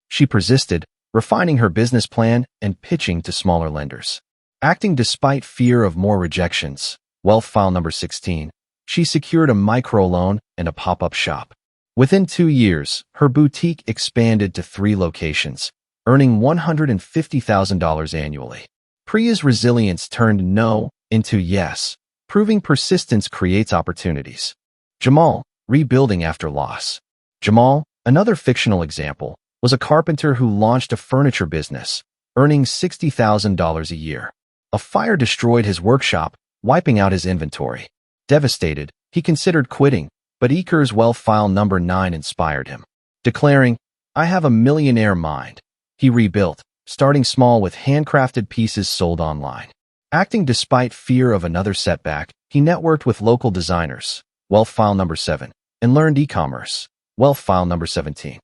She persisted, refining her business plan and pitching to smaller lenders. Acting despite fear of more rejections, wealth file number 16, she secured a microloan and a pop-up shop. Within 2 years, her boutique expanded to 3 locations, earning $150,000 annually. Priya's resilience turned no into yes, proving persistence creates opportunities. Jamal, rebuilding after loss. Jamal, another fictional example, was a carpenter who launched a furniture business, earning $60,000 a year. A fire destroyed his workshop, wiping out his inventory. Devastated, he considered quitting, but Eker's wealth file number 9 inspired him. Declaring, I have a millionaire mind. He rebuilt, starting small with handcrafted pieces sold online. Acting despite fear of another setback, he networked with local designers, wealth file number 7, and learned e-commerce, wealth file number 17.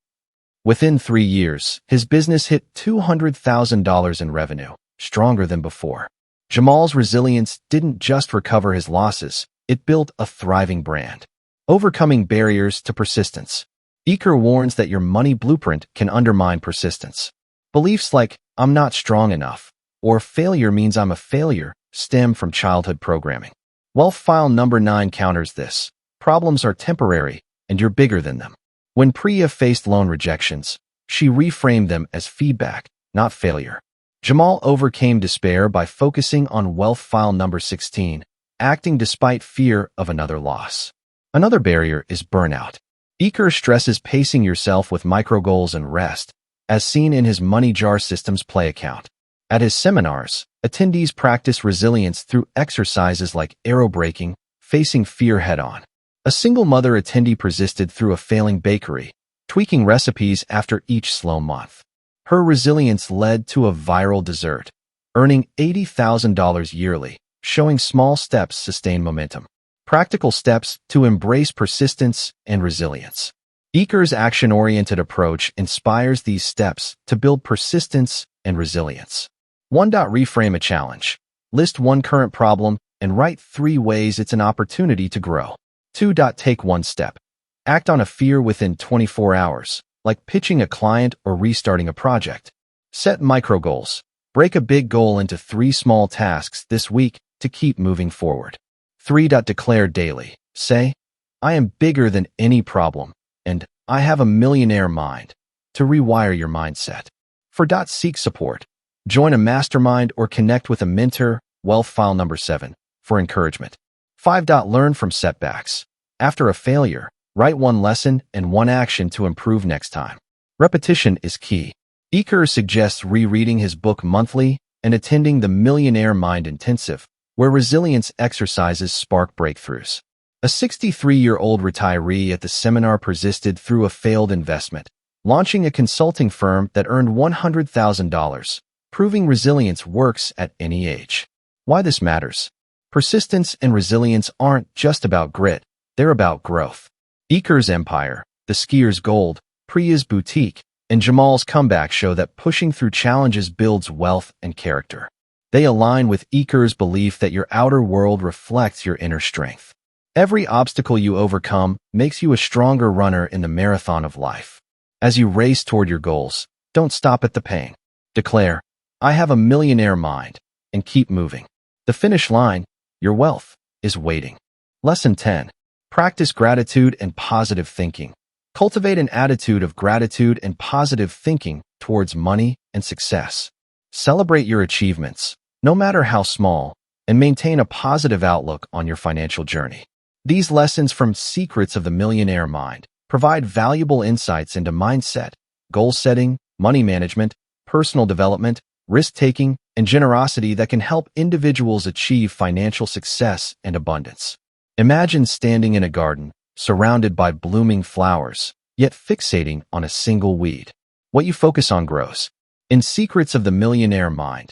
Within 3 years, his business hit $200,000 in revenue, stronger than before. Jamal's resilience didn't just recover his losses, it built a thriving brand. Overcoming barriers to persistence. Eker warns that your money blueprint can undermine persistence. Beliefs like, I'm not strong enough, or failure means I'm a failure, stem from childhood programming. Wealth file number 9 counters this. Problems are temporary, and you're bigger than them. When Priya faced loan rejections, she reframed them as feedback, not failure. Jamal overcame despair by focusing on wealth file number 16, acting despite fear of another loss. Another barrier is burnout. Eker stresses pacing yourself with micro goals and rest, as seen in his Money Jar Systems Play account. At his seminars, attendees practice resilience through exercises like arrow breaking, facing fear head-on. A single mother attendee persisted through a failing bakery, tweaking recipes after each slow month. Her resilience led to a viral dessert, earning $80,000 yearly, showing small steps sustain momentum. Practical steps to embrace persistence and resilience. Eker's action-oriented approach inspires these steps to build persistence and resilience. 1. Reframe a challenge. List one current problem and write 3 ways it's an opportunity to grow. 2. Take one step. Act on a fear within 24 hours, like pitching a client or restarting a project. Set micro goals. Break a big goal into 3 small tasks this week to keep moving forward. 3. Declare daily. Say, I am bigger than any problem, and I have a millionaire mind, to rewire your mindset. 4. Seek support. Join a mastermind or connect with a mentor, wealth file number 7, for encouragement. 5. Learn from setbacks. After a failure, write one lesson and one action to improve next time. Repetition is key. Eker suggests rereading his book monthly and attending the Millionaire Mind Intensive, where resilience exercises spark breakthroughs. A 63-year-old retiree at the seminar persisted through a failed investment, launching a consulting firm that earned $100,000, proving resilience works at any age. Why this matters? Persistence and resilience aren't just about grit, they're about growth. Eker's empire, the skier's gold, Priya's boutique, and Jamal's comeback show that pushing through challenges builds wealth and character. They align with Eker's belief that your outer world reflects your inner strength. Every obstacle you overcome makes you a stronger runner in the marathon of life. As you race toward your goals, don't stop at the pain. Declare, I have a millionaire mind, and keep moving. The finish line, your wealth, is waiting. Lesson 10. Practice gratitude and positive thinking. Cultivate an attitude of gratitude and positive thinking towards money and success. Celebrate your achievements, no matter how small, and maintain a positive outlook on your financial journey. These lessons from Secrets of the Millionaire Mind provide valuable insights into mindset, goal setting, money management, personal development, risk-taking, and generosity that can help individuals achieve financial success and abundance. Imagine standing in a garden, surrounded by blooming flowers, yet fixating on a single weed. What you focus on grows. In Secrets of the Millionaire Mind,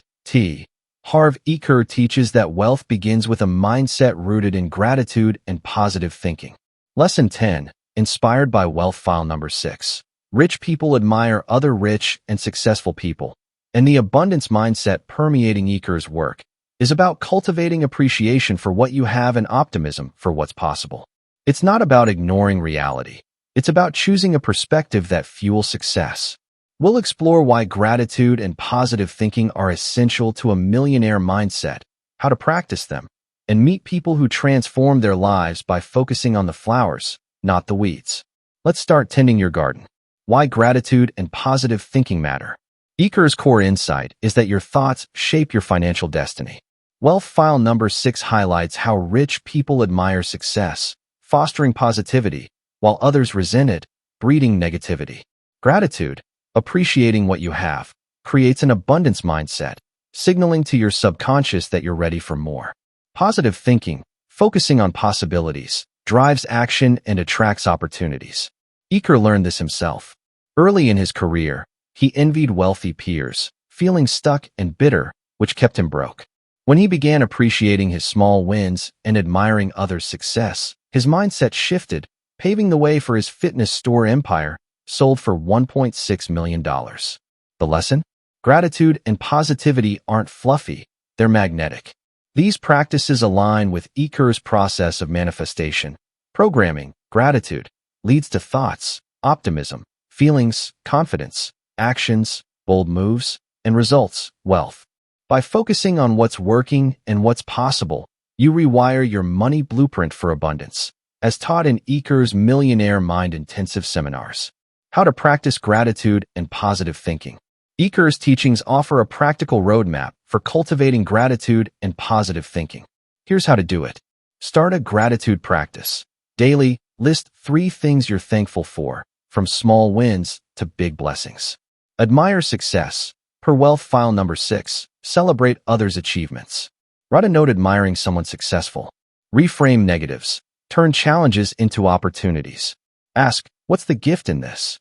Harv Eker teaches that wealth begins with a mindset rooted in gratitude and positive thinking. Lesson 10, inspired by wealth file number 6. Rich people admire other rich and successful people, and the abundance mindset permeating Eker's work is about cultivating appreciation for what you have and optimism for what's possible. It's not about ignoring reality. It's about choosing a perspective that fuels success. We'll explore why gratitude and positive thinking are essential to a millionaire mindset, how to practice them, and meet people who transform their lives by focusing on the flowers, not the weeds. Let's start tending your garden. Why gratitude and positive thinking matter. Eker's core insight is that your thoughts shape your financial destiny. Wealth file number 6 highlights how rich people admire success, fostering positivity, while others resent it, breeding negativity. Gratitude, appreciating what you have, creates an abundance mindset, signaling to your subconscious that you're ready for more. Positive thinking, focusing on possibilities, drives action and attracts opportunities. Eker learned this himself. Early in his career, he envied wealthy peers, feeling stuck and bitter, which kept him broke. When he began appreciating his small wins and admiring others' success, his mindset shifted, paving the way for his fitness store empire, sold for $1.6 million. The lesson? Gratitude and positivity aren't fluffy, they're magnetic. These practices align with Eker's process of manifestation. Programming, gratitude, leads to thoughts, optimism, feelings, confidence, actions, bold moves, and results, wealth. By focusing on what's working and what's possible, you rewire your money blueprint for abundance, as taught in Eker's Millionaire Mind Intensive seminars. How to practice gratitude and positive thinking. Eker's teachings offer a practical roadmap for cultivating gratitude and positive thinking. Here's how to do it. Start a gratitude practice. Daily, list 3 things you're thankful for, from small wins to big blessings. Admire success. Per wealth file number 6, celebrate others' achievements. Write a note admiring someone successful. Reframe negatives. Turn challenges into opportunities. Ask, what's the gift in this?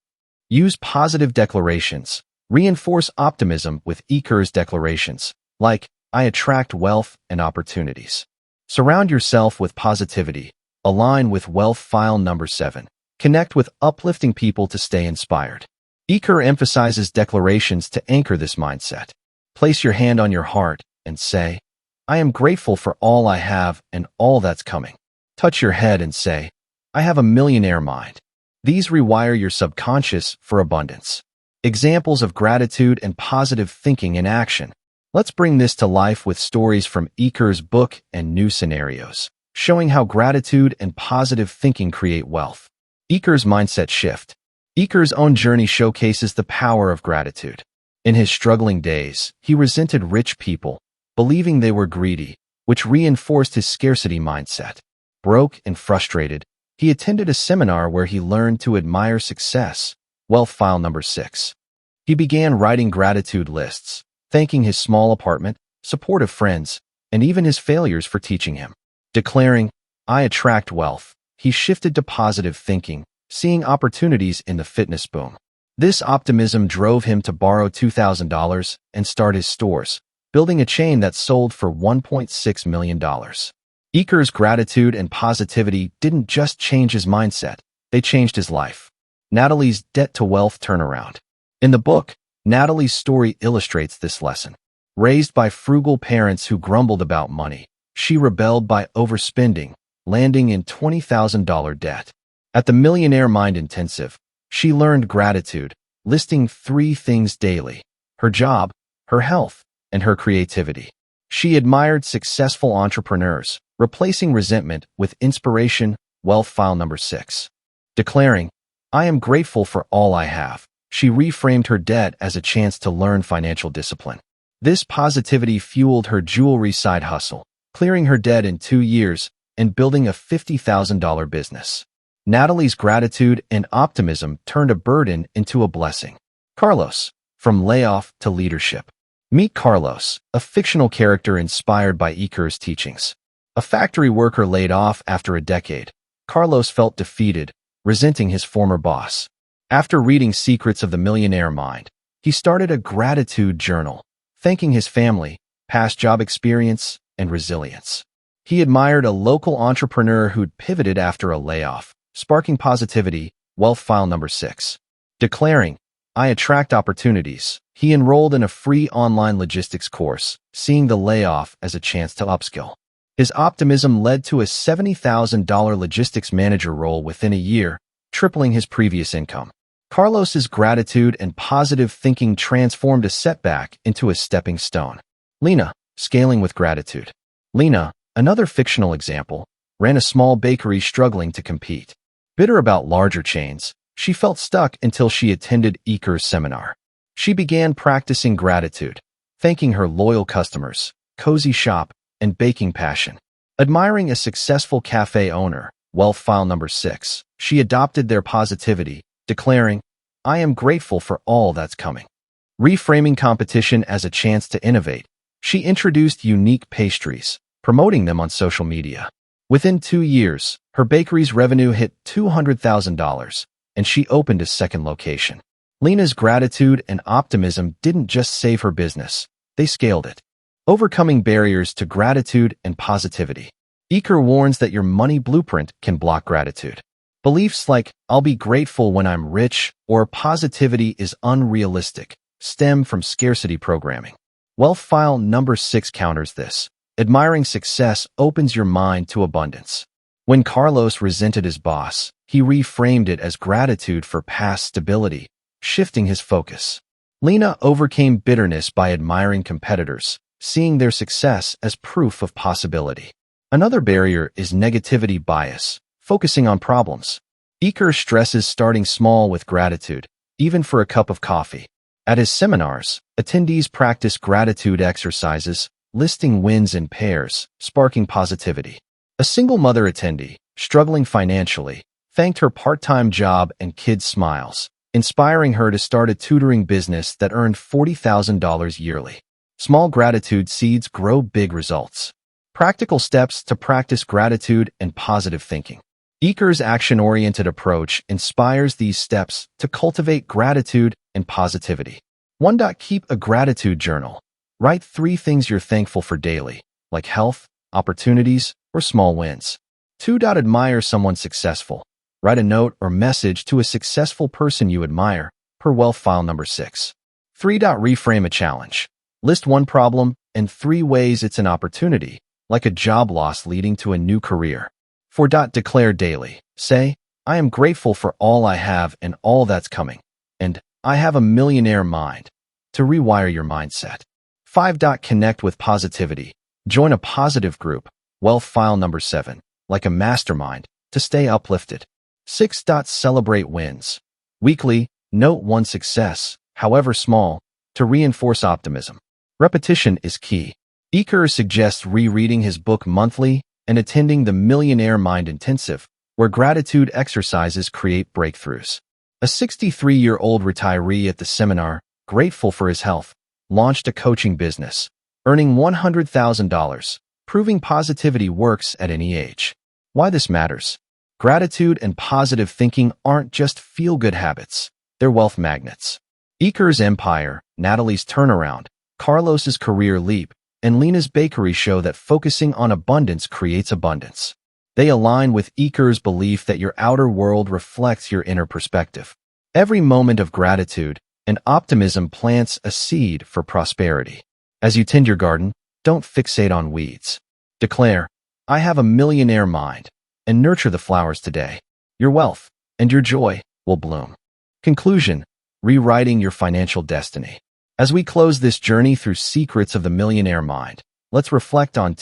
Use positive declarations. Reinforce optimism with Eker's declarations, like, I attract wealth and opportunities. Surround yourself with positivity. Align with wealth file number 7. Connect with uplifting people to stay inspired. Eker emphasizes declarations to anchor this mindset. Place your hand on your heart and say, I am grateful for all I have and all that's coming. Touch your head and say, I have a millionaire mind. These rewire your subconscious for abundance. Examples of gratitude and positive thinking in action. Let's bring this to life with stories from Eker's book and new scenarios, showing how gratitude and positive thinking create wealth. Eker's mindset shift. Eker's own journey showcases the power of gratitude. In his struggling days, he resented rich people, believing they were greedy, which reinforced his scarcity mindset. Broke and frustrated, he attended a seminar where he learned to admire success. Wealth file number 6. He began writing gratitude lists, thanking his small apartment, supportive friends, and even his failures for teaching him. Declaring, "I attract wealth," he shifted to positive thinking, seeing opportunities in the fitness boom. This optimism drove him to borrow $2,000 and start his stores, building a chain that sold for $1.6 million. Eker's gratitude and positivity didn't just change his mindset, they changed his life. Natalie's debt-to-wealth turnaround. In the book, Natalie's story illustrates this lesson. Raised by frugal parents who grumbled about money, she rebelled by overspending, landing in $20,000 debt. At the Millionaire Mind Intensive, she learned gratitude, listing 3 things daily: her job, her health, and her creativity. She admired successful entrepreneurs, replacing resentment with inspiration. Wealth file number 6. Declaring, "I am grateful for all I have," she reframed her debt as a chance to learn financial discipline. This positivity fueled her jewelry side hustle, clearing her debt in 2 years and building a $50,000 business. Natalie's gratitude and optimism turned a burden into a blessing. Carlos, from layoff to leadership. Meet Carlos, a fictional character inspired by Eker's teachings. A factory worker laid off after a decade. Carlos felt defeated, resenting his former boss. After reading Secrets of the Millionaire Mind, he started a gratitude journal, thanking his family, past job experience, and resilience. He admired a local entrepreneur who'd pivoted after a layoff, sparking positivity. Wealth file number 6. Declaring, "I attract opportunities," he enrolled in a free online logistics course, seeing the layoff as a chance to upskill. His optimism led to a $70,000 logistics manager role within a year, tripling his previous income. Carlos's gratitude and positive thinking transformed a setback into a stepping stone. Lena, scaling with gratitude. Lena, another fictional example, ran a small bakery struggling to compete. Bitter about larger chains, she felt stuck until she attended Eker's seminar. She began practicing gratitude, thanking her loyal customers, cozy shop, and baking passion. Admiring a successful cafe owner, wealth file number 6, she adopted their positivity, declaring, "I am grateful for all that's coming." Reframing competition as a chance to innovate, she introduced unique pastries, promoting them on social media. Within 2 years, her bakery's revenue hit $200,000, and she opened a second location. Lena's gratitude and optimism didn't just save her business, they scaled it. Overcoming barriers to gratitude and positivity. Eker warns that your money blueprint can block gratitude. Beliefs like, "I'll be grateful when I'm rich," or "positivity is unrealistic," stem from scarcity programming. Wealth file number 6 counters this. Admiring success opens your mind to abundance. When Carlos resented his boss, he reframed it as gratitude for past stability, shifting his focus. Lena overcame bitterness by admiring competitors, seeing their success as proof of possibility. Another barrier is negativity bias, focusing on problems. Eker stresses starting small with gratitude, even for a cup of coffee. At his seminars, attendees practice gratitude exercises, listing wins in pairs, sparking positivity. A single mother attendee, struggling financially, thanked her part-time job and kids' smiles, inspiring her to start a tutoring business that earned $40,000 yearly. Small gratitude seeds grow big results. Practical steps to practice gratitude and positive thinking. Eker's action-oriented approach inspires these steps to cultivate gratitude and positivity. 1. Keep a gratitude journal. Write 3 things you're thankful for daily, like health, opportunities, or small wins. 2. Admire someone successful. Write a note or message to a successful person you admire, per wealth file number 6. 3. Reframe a challenge. List 1 problem and 3 ways it's an opportunity, like a job loss leading to a new career. 4. Declare daily. Say, "I am grateful for all I have and all that's coming," and "I have a millionaire mind," to rewire your mindset. 5. Connect with positivity. Join a positive group, wealth file number 7, like a mastermind, to stay uplifted. 6. Celebrate wins. Weekly, note one success, however small, to reinforce optimism. Repetition is key. Eker suggests rereading his book monthly and attending the Millionaire Mind Intensive, where gratitude exercises create breakthroughs. A 63-year-old retiree at the seminar, grateful for his health, launched a coaching business, earning $100,000, proving positivity works at any age. Why this matters? Gratitude and positive thinking aren't just feel-good habits, they're wealth magnets. Eker's empire, Natalie's turnaround, Carlos's career leap, and Lena's bakery show that focusing on abundance creates abundance. They align with Eker's belief that your outer world reflects your inner perspective. Every moment of gratitude and optimism plants a seed for prosperity. As you tend your garden, don't fixate on weeds. Declare, I have a millionaire mind, and nurture the flowers today. Your wealth and your joy will bloom. Conclusion: rewriting your financial destiny. As we close this journey through Secrets of the Millionaire Mind, let's reflect on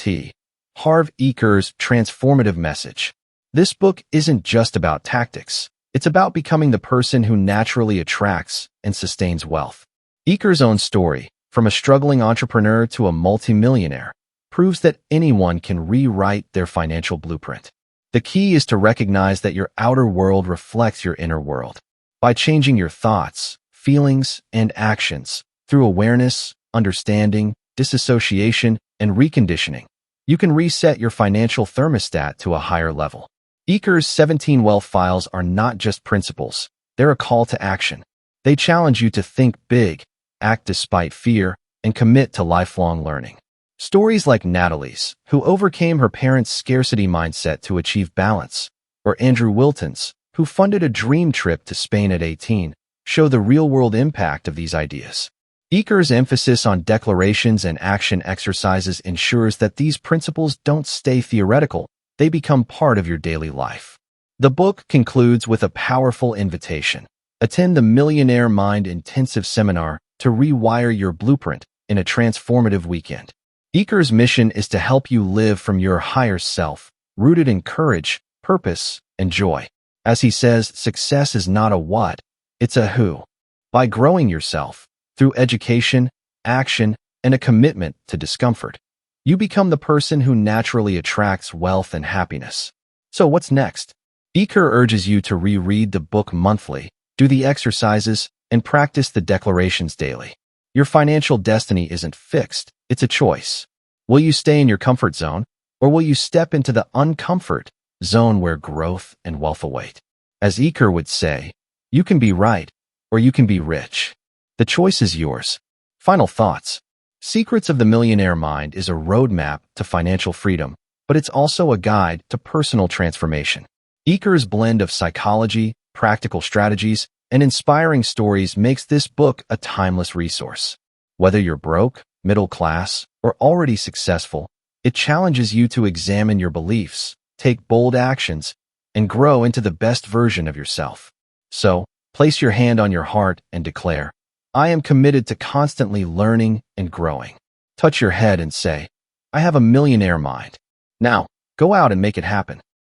Harv Eker's transformative message. This book isn't just about tactics. It's about becoming the person who naturally attracts and sustains wealth. Eker's own story, from a struggling entrepreneur to a multimillionaire, proves that anyone can rewrite their financial blueprint. The key is to recognize that your outer world reflects your inner world. By changing your thoughts, feelings, and actions, through awareness, understanding, disassociation, and reconditioning, you can reset your financial thermostat to a higher level. Eker's 17 wealth files are not just principles, they're a call to action. They challenge you to think big, act despite fear, and commit to lifelong learning. Stories like Natalie's, who overcame her parents' scarcity mindset to achieve balance, or Andrew Wilton's, who funded a dream trip to Spain at 18, show the real-world impact of these ideas. Eker's emphasis on declarations and action exercises ensures that these principles don't stay theoretical, they become part of your daily life. The book concludes with a powerful invitation. Attend the Millionaire Mind Intensive Seminar to rewire your blueprint in a transformative weekend. Eker's mission is to help you live from your higher self, rooted in courage, purpose, and joy. As he says, success is not a what, it's a who. By growing yourself, through education, action, and a commitment to discomfort, you become the person who naturally attracts wealth and happiness. So what's next? Eker urges you to reread the book monthly, do the exercises, and practice the declarations daily. Your financial destiny isn't fixed, it's a choice. Will you stay in your comfort zone, or will you step into the uncomfort zone where growth and wealth await? As Eker would say, you can be right, or you can be rich. The choice is yours. Final thoughts. Secrets of the Millionaire Mind is a roadmap to financial freedom, but it's also a guide to personal transformation. Eker's blend of psychology, practical strategies, and inspiring stories makes this book a timeless resource. Whether you're broke, middle class, or already successful, it challenges you to examine your beliefs, take bold actions, and grow into the best version of yourself. So, place your hand on your heart and declare, I am committed to constantly learning and growing. Touch your head and say, I have a millionaire mind. Now, go out and make it happen.